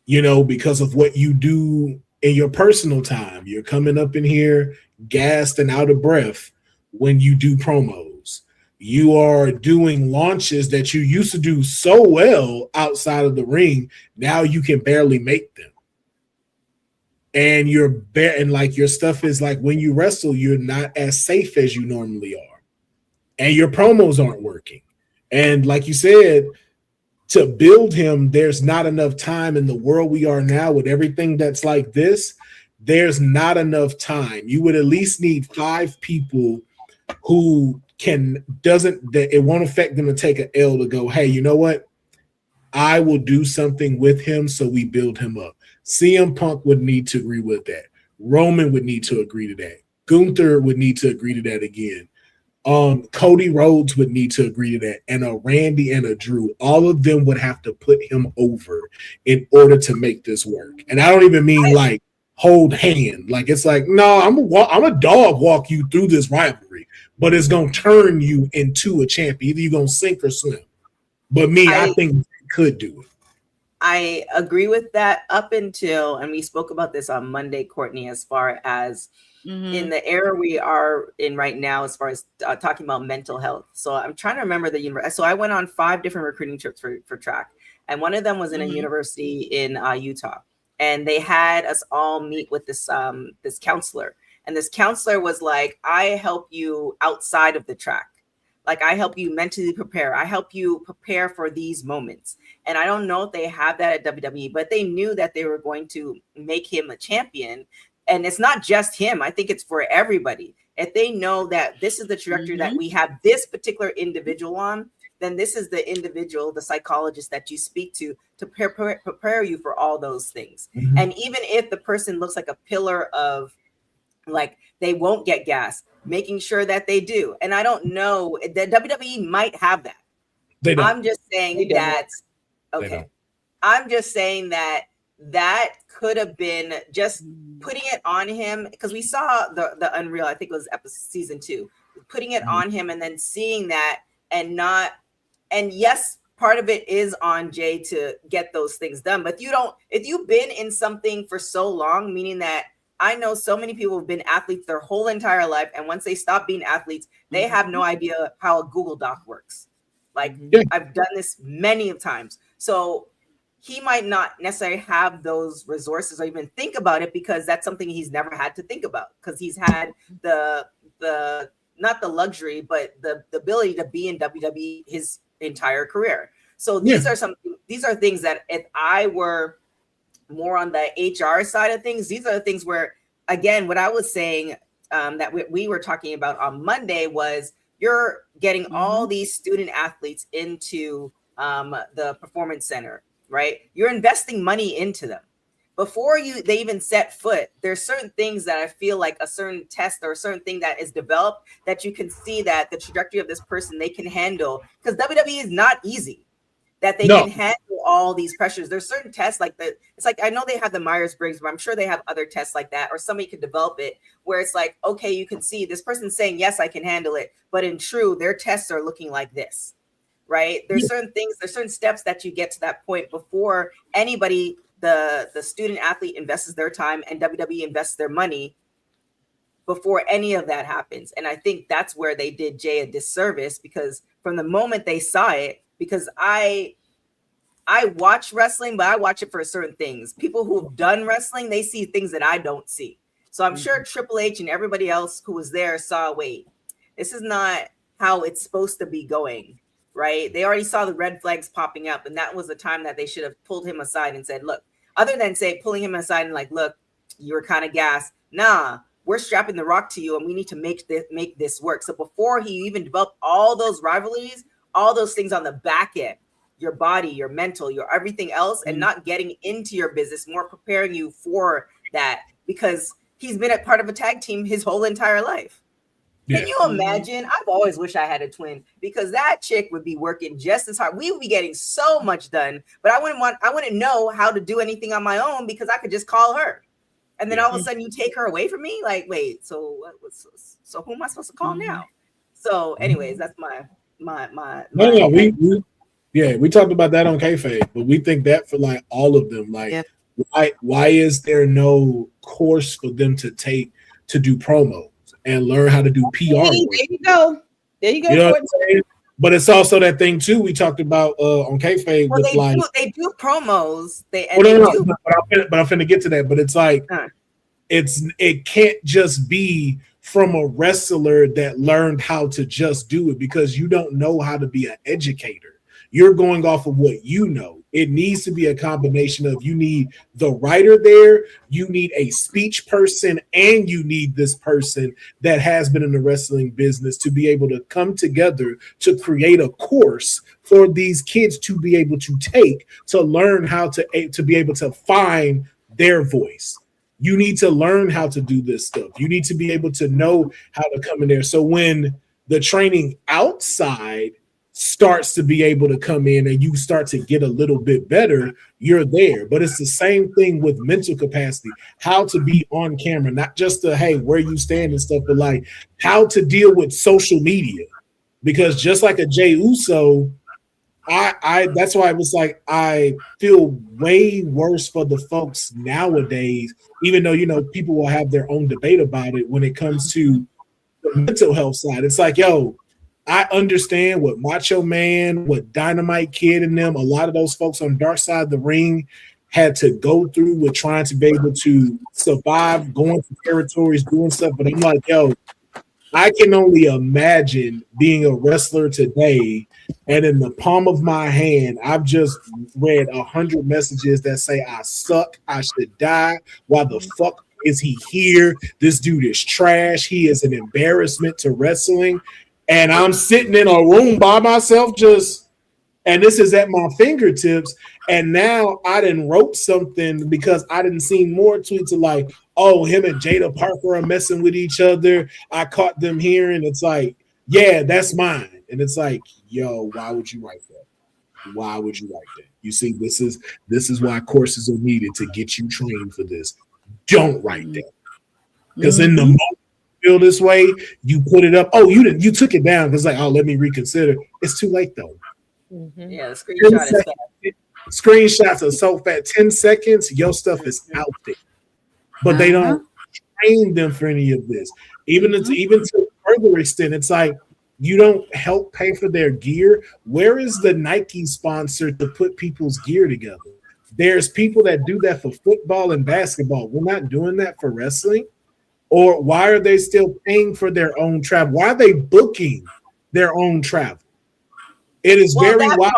because of what you do in your personal time, you're coming up in here gassed and out of breath when you do promos. You are doing launches that you used to do so well outside of the ring. Now you can barely make them. And your stuff is like when you wrestle, you're not as safe as you normally are. And your promos aren't working. And like you said, to build him, there's not enough time in the world we are now with everything that's like this. There's not enough time. You would at least need 5 people who it won't affect them to take an L to go, hey, you know what? I will do something with him so we build him up. CM Punk would need to agree with that. Roman would need to agree to that. Gunther would need to agree to that again. Cody Rhodes would need to agree to that, and a Randy and a Drew. All of them would have to put him over in order to make this work. And I don't even mean like hold hand. Like it's like, no, I'm a dog walk you through this rivalry, but it's gonna turn you into a champion. Either you're gonna sink or swim. But I think they could do it. I agree with that up until, and we spoke about this on Monday, Courtney, as far as in the era we are in right now, as far as talking about mental health. So I'm trying to remember the university. So I went on 5 different recruiting trips for track. And one of them was in a university in Utah. And they had us all meet with this counselor. And this counselor was like, I help you outside of the track. Like, I help you mentally prepare. I help you prepare for these moments. And I don't know if they have that at WWE, but they knew that they were going to make him a champion. And it's not just him. I think it's for everybody. If they know that this is the trajectory that we have this particular individual on, then this is the individual, the psychologist that you speak to prepare you for all those things. And even if the person looks like a pillar of, like, they won't get gas, making sure that they do. And I don't know, the WWE might have that. They don't. I'm just saying that's okay. I'm just saying that could have been just putting it on him, because we saw the Unreal, I think it was season 2, putting it on him and then seeing that and yes, part of it is on Jay to get those things done. But if you've been in something for so long, meaning that I know so many people have been athletes their whole entire life, and once they stop being athletes, they have no idea how a Google Doc works. Like, I've done this many of times. So he might not necessarily have those resources or even think about it, because that's something he's never had to think about, because he's had the not the luxury, but the ability to be in WWE his entire career. So these are things that if I were more on the HR side of things, these are the things where, again, what I was saying that we were talking about on Monday was, you're getting all these student athletes into the performance center, right? You're investing money into them. Before they even set foot, there's certain things that I feel like a certain test or a certain thing that is developed that you can see that the trajectory of this person they can handle, because WWE is not easy, that they can handle all these pressures. There's certain tests like that. It's like, I know they have the Myers-Briggs, but I'm sure they have other tests like that, or somebody could develop it where it's like, okay, you can see this person saying, yes, I can handle it. But in true, their tests are looking like this, right? There's certain things, there's certain steps that you get to that point before anybody, the student athlete invests their time and WWE invests their money before any of that happens. And I think that's where they did Jay a disservice, because from the moment they saw it, because I watch wrestling, but I watch it for certain things. People who've done wrestling, they see things that I don't see. So I'm sure Triple H and everybody else who was there saw, wait, this is not how it's supposed to be going, right? They already saw the red flags popping up, and that was the time that they should have pulled him aside and said, look, other than say pulling him aside and like, look, you were kind of gassed. Nah, we're strapping the rock to you, and we need to make this work. So before he even developed all those rivalries, all those things on the back end, your body, your mental, your everything else, and not getting into your business, more preparing you for that, because he's been a part of a tag team his whole entire life. Can you imagine? I've always wished I had a twin, because that chick would be working just as hard. We would be getting so much done, but I wouldn't know how to do anything on my own, because I could just call her. And then all of a sudden you take her away from me? Like, wait, so who am I supposed to call now? So anyways, that's my No, we talked about that on kayfabe, but we think that for like all of them, like why is there no course for them to take to do promos and learn how to do PR? There you go. You know what I'm saying? But it's also that thing too we talked about on kayfabe. Well, with they do promos. But I'm finna get to that. But it's like it can't just be from a wrestler that learned how to just do it, because you don't know how to be an educator. You're going off of what you know. It needs to be a combination of, you need the writer there, you need a speech person, and you need this person that has been in the wrestling business to be able to come together to create a course for these kids to be able to take, to learn how to be able to find their voice. You need to learn how to do this stuff. You need to be able to know how to come in there. So when the training outside starts to be able to come in and you start to get a little bit better, you're there. But it's the same thing with mental capacity, how to be on camera, not just the, hey, where you stand and stuff, but like how to deal with social media. Because just like a Jey Uso, that's why I was like, I feel way worse for the folks nowadays, even though, you know, people will have their own debate about it when it comes to the mental health side. It's like, yo, I understand what Macho Man, what Dynamite Kid and them, a lot of those folks on Dark Side of the Ring had to go through with trying to be able to survive, going to territories, doing stuff. But I'm like, yo, I can only imagine being a wrestler today, and in the palm of my hand, I've just read 100 messages that say I suck, I should die. Why the fuck is he here? This dude is trash. He is an embarrassment to wrestling. And I'm sitting in a room by myself and this is at my fingertips. And now I done wrote something because I didn't see more tweets of like, oh, him and Jada Parker are messing with each other. I caught them here. And it's like, yeah, that's mine. And it's like, yo, why would you write that? Why would you write that? You see, this is why courses are needed to get you trained for this. Don't write that. Because in the moment you feel this way, you put it up. Oh, you took it down. It's like, oh, let me reconsider. It's too late though. Yeah, the screenshot is fast. Screenshots are so fast. 10 seconds, your stuff is out there. But they don't train them for any of this. Even to further extent, it's like you don't help pay for their gear. Where is the Nike sponsor to put people's gear together? There's people that do that for football and basketball. We're not doing that for wrestling. Or why are they still paying for their own travel? Why are they booking their own travel? It is very wild.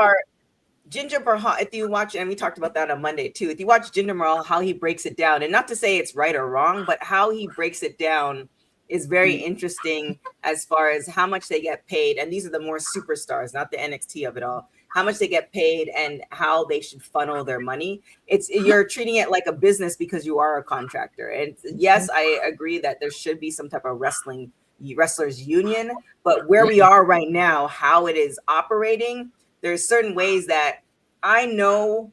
Ginger Mahal, if you watch, and we talked about that on Monday too, if you watch Ginger Mahal, how he breaks it down, and not to say it's right or wrong, but how he breaks it down is very interesting as far as how much they get paid. And these are the more superstars, not the NXT of it all, how much they get paid and how they should funnel their money. You're treating it like a business because you are a contractor. And yes, I agree that there should be some type of wrestlers union, but where we are right now, how it is operating, there's certain ways that I know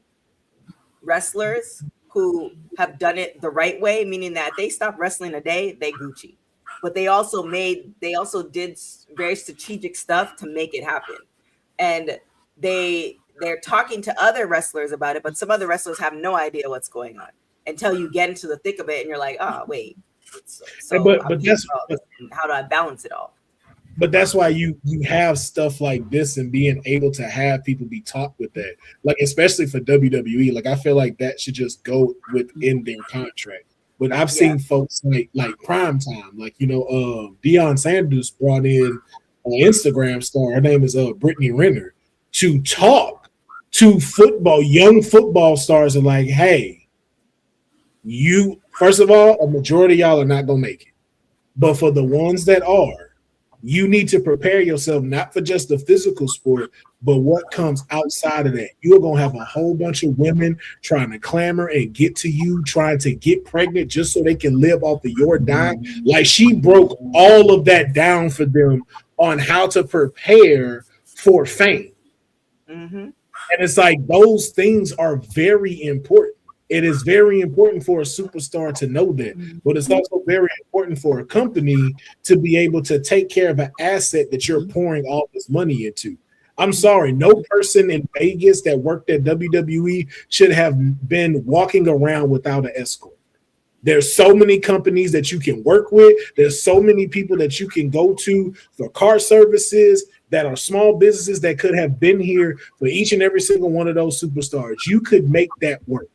wrestlers who have done it the right way, meaning that they stop wrestling a day, they Gucci. But they also did very strategic stuff to make it happen. And they're talking to other wrestlers about it, but some other wrestlers have no idea what's going on until you get into the thick of it and you're like, oh, wait. So but how do I balance it all? But that's why you have stuff like this and being able to have people be taught with that, like especially for WWE. Like I feel like that should just go within their contract. But I've seen folks like Prime Time, like Deion Sanders brought in an Instagram star. Her name is Brittany Renner to talk to young football stars, and like, hey, you first of all, a majority of y'all are not gonna make it, but for the ones that are, you need to prepare yourself not for just the physical sport, but what comes outside of that. You're going to have a whole bunch of women trying to clamor and get to you, trying to get pregnant just so they can live off of your dime. Like she broke all of that down for them on how to prepare for fame. And it's like those things are very important. It is very important for a superstar to know that, but it's also very important for a company to be able to take care of an asset that you're pouring all this money into. I'm sorry, no person in Vegas that worked at WWE should have been walking around without an escort. There's so many companies that you can work with. There's so many people that you can go to for car services that are small businesses that could have been here for each and every single one of those superstars. You could make that work.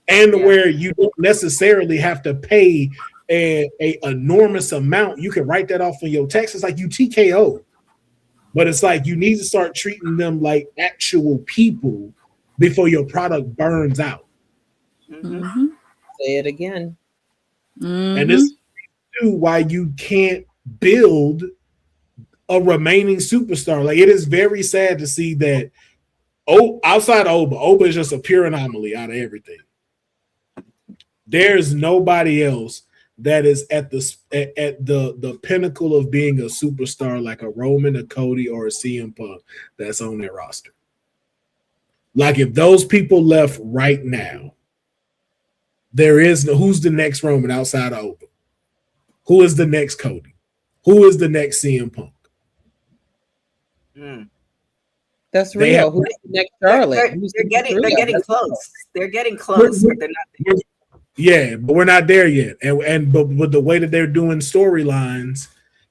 And where you don't necessarily have to pay a enormous amount. You can write that off on your taxes like you TKO. But it's like you need to start treating them like actual people before your product burns out. Say it again. And this is why you can't build a remaining superstar. Like it is very sad to see that outside of Oba is just a pure anomaly out of everything. There's nobody else that is at the pinnacle of being a superstar like a Roman, a Cody, or a CM Punk that's on their roster. Like if those people left right now, there is who's the next Roman outside of Oba? Who is the next Cody? Who is the next CM Punk? That's real. Who's the next Charlotte? They're getting close. They're getting close, but they're not there. Yeah, but we're not there yet. But the way that they're doing storylines,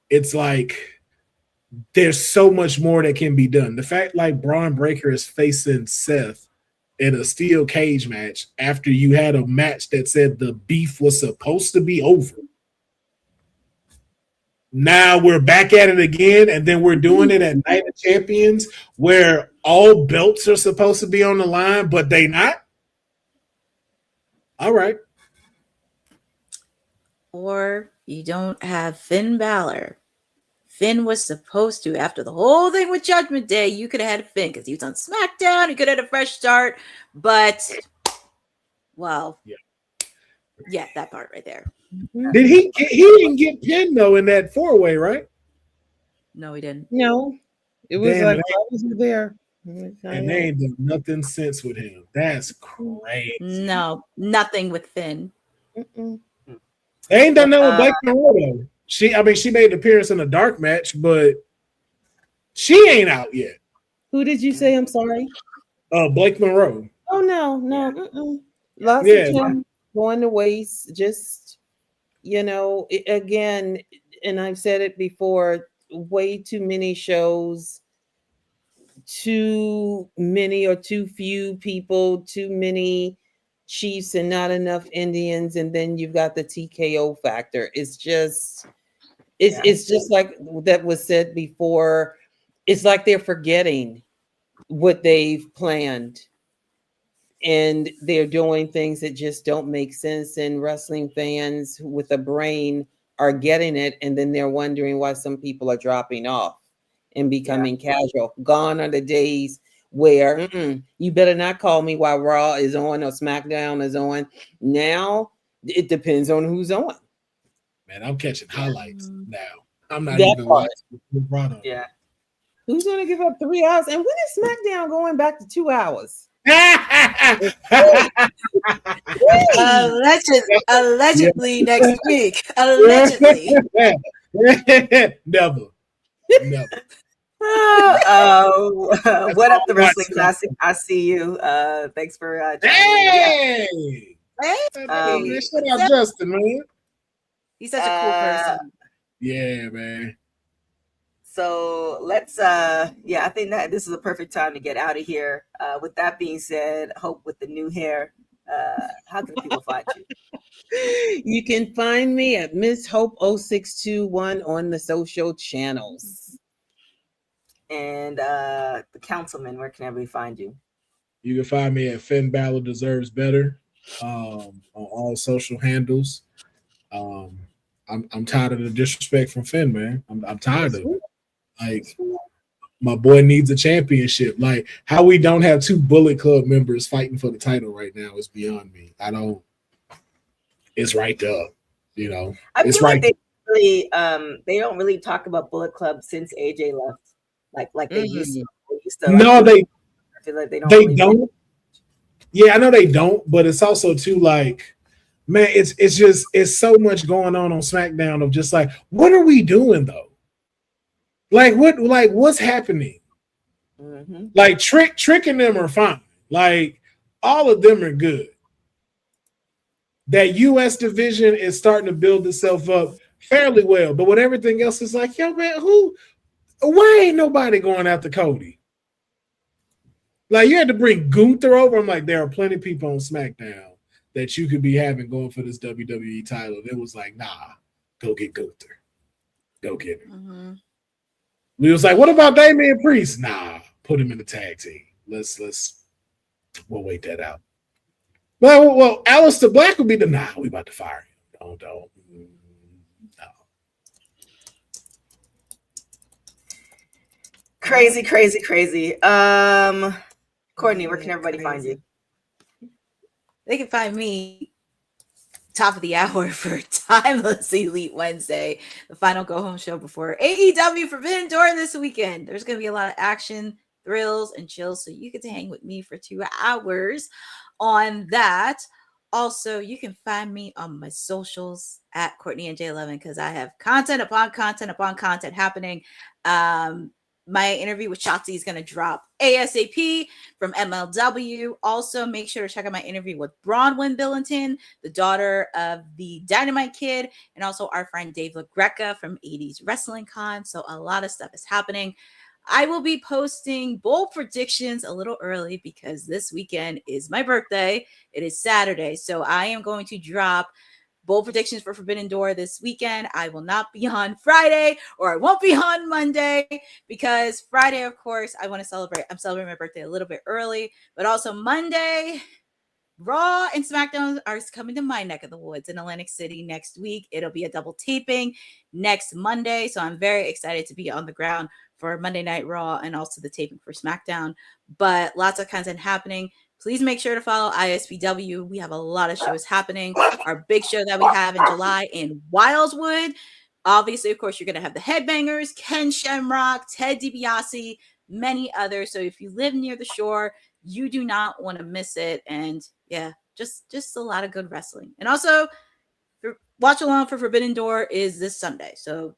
it's like there's so much more that can be done. The fact like Braun Breaker is facing Seth in a steel cage match after you had a match that said the beef was supposed to be over. Now we're back at it again, and then we're doing it at Night of Champions where all belts are supposed to be on the line, but they not. All right. Or you don't have Finn Balor. Finn was supposed to, after the whole thing with Judgment Day, you could have had Finn because he was on SmackDown. He could have had a fresh start. But, well, yeah, that part right there. Did he didn't get pinned, though, in that four-way, right? No, he didn't. No. It was Damn, like, it why was he there? and they ain't done nothing since with him. That's crazy. No, nothing with Finn. Mm-mm. They ain't done nothing with Blake Monroe. She made an appearance in a dark match, but she ain't out yet. Who did you say? I'm sorry. Blake Monroe. Oh no. Mm-mm. Lots Yeah. of time going to waste. Just again, and I've said it before. Way too many shows. Too many or too few people. Too many Chiefs and not enough Indians, and then you've got the TKO factor. It's just like that was said before. It's like they're forgetting what they've planned, and they're doing things that just don't make sense. And wrestling fans with a brain are getting it, and then they're wondering why some people are dropping off and becoming casual. Gone are the days where you better not call me while Raw is on or SmackDown is on. Now it depends on who's on. Man, I'm catching highlights now. I'm not That even part. watching. Yeah. Who's going to give up 3 hours? And when is SmackDown going back to 2 hours? Allegedly next week. Allegedly. Never. What up, the Wrestling Classic? I see you. Thanks for hey! Shout out Justin, man. He's such a cool person. Yeah, man. So let's I think that this is a perfect time to get out of here. With that being said, Hope with the new hair, how can people find you? You can find me at Miss Hope 0621 on the social channels. And the councilman, where can everybody find you? You can find me at Finn Balor Deserves Better on all social handles. I'm tired of the disrespect from Finn, man. I'm tired of it. Like, my boy needs a championship. Like, how we don't have 2 Bullet Club members fighting for the title right now is beyond me. It's right there, I it's feel right. like they don't really talk about Bullet Club since AJ left. Like they used to. No, I feel like they don't. They don't. Yeah, I know they don't, but it's also too like, man, it's so much going on SmackDown of just like, what are we doing though? What's happening? Mm-hmm. Like Trick and them are fine. Like, all of them are good. That US division is starting to build itself up fairly well, but with everything else, it's like, yo, man, why ain't nobody going after Cody? Like, you had to bring Gunther over. I'm like, there are plenty of people on SmackDown that you could be having going for this WWE title. It was like, nah, go get Gunther. Go get him. Mm-hmm. We was like, what about Damian Priest? Nah, put him in the tag team. We'll wait that out. Well, Aleister Black would be we about to fire him. Don't. No. Crazy. Courtney, where can everybody find you? They can find me top of the hour for Timeless Elite Wednesday, the final go-home show before AEW Forbidden Door this weekend. There's going to be a lot of action, thrills, and chills, so you get to hang with me for 2 hours on that. Also, you can find me on my socials at Courtney and J11 because I have content upon content happening. My interview with Shotzi is going to drop ASAP from MLW. Also, make sure to check out my interview with Bronwyn Billington, the daughter of the Dynamite Kid, and also our friend Dave LaGreca from 80s Wrestling Con. So a lot of stuff is happening. I will be posting bold predictions a little early because this weekend is my birthday. It is Saturday. So I am going to drop bold predictions for Forbidden Door this weekend. I will not be on Friday, or I won't be on Monday, because Friday, of course, I want to celebrate. I'm celebrating my birthday a little bit early, but also Monday, Raw and SmackDown are coming to my neck of the woods in Atlantic City next week. It'll be a double taping next Monday. So I'm very excited to be on the ground for Monday Night Raw and also the taping for SmackDown. But lots of content happening. Please make sure to follow ISPW. We have a lot of shows happening. Our big show that we have in July in Wildwood Obviously, of course, you're going to have the Headbangers, Ken Shamrock, Ted DiBiase, many others. So if you live near the shore, you do not want to miss it. And yeah, just a lot of good wrestling. And also, watch along for Forbidden Door is this Sunday. So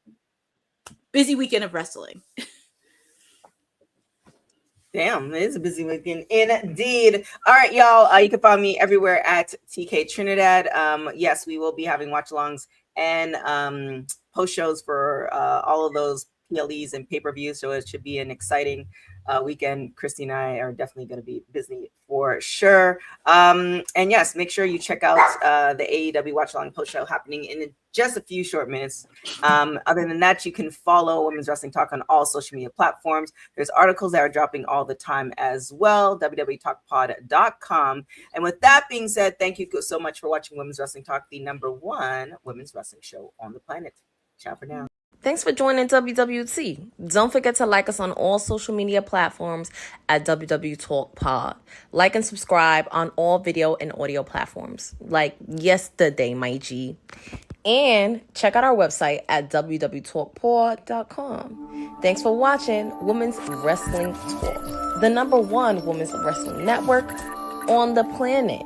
busy weekend of wrestling. Damn, it is a busy weekend indeed. All right, y'all. You can find me everywhere at TK Trinidad. Yes, we will be having watch-alongs and post shows for all of those PLEs and pay-per-views. So it should be an exciting weekend. Christy and I are definitely going to be busy for sure. And yes, make sure you check out the AEW watch-along post show happening in just a few short minutes. Other than that, you can follow Women's Wrestling Talk on all social media platforms. There's articles that are dropping all the time as well, www.talkpod.com. And with that being said, thank you so much for watching Women's Wrestling Talk, the #1 women's wrestling show on the planet. Ciao for now. Thanks for joining WWT. Don't forget to like us on all social media platforms at WW Talk Pod. Like and subscribe on all video and audio platforms, like yesterday, my G. And check out our website at www.talkpod.com. Thanks for watching Women's Wrestling Talk, the #1 women's wrestling network on the planet.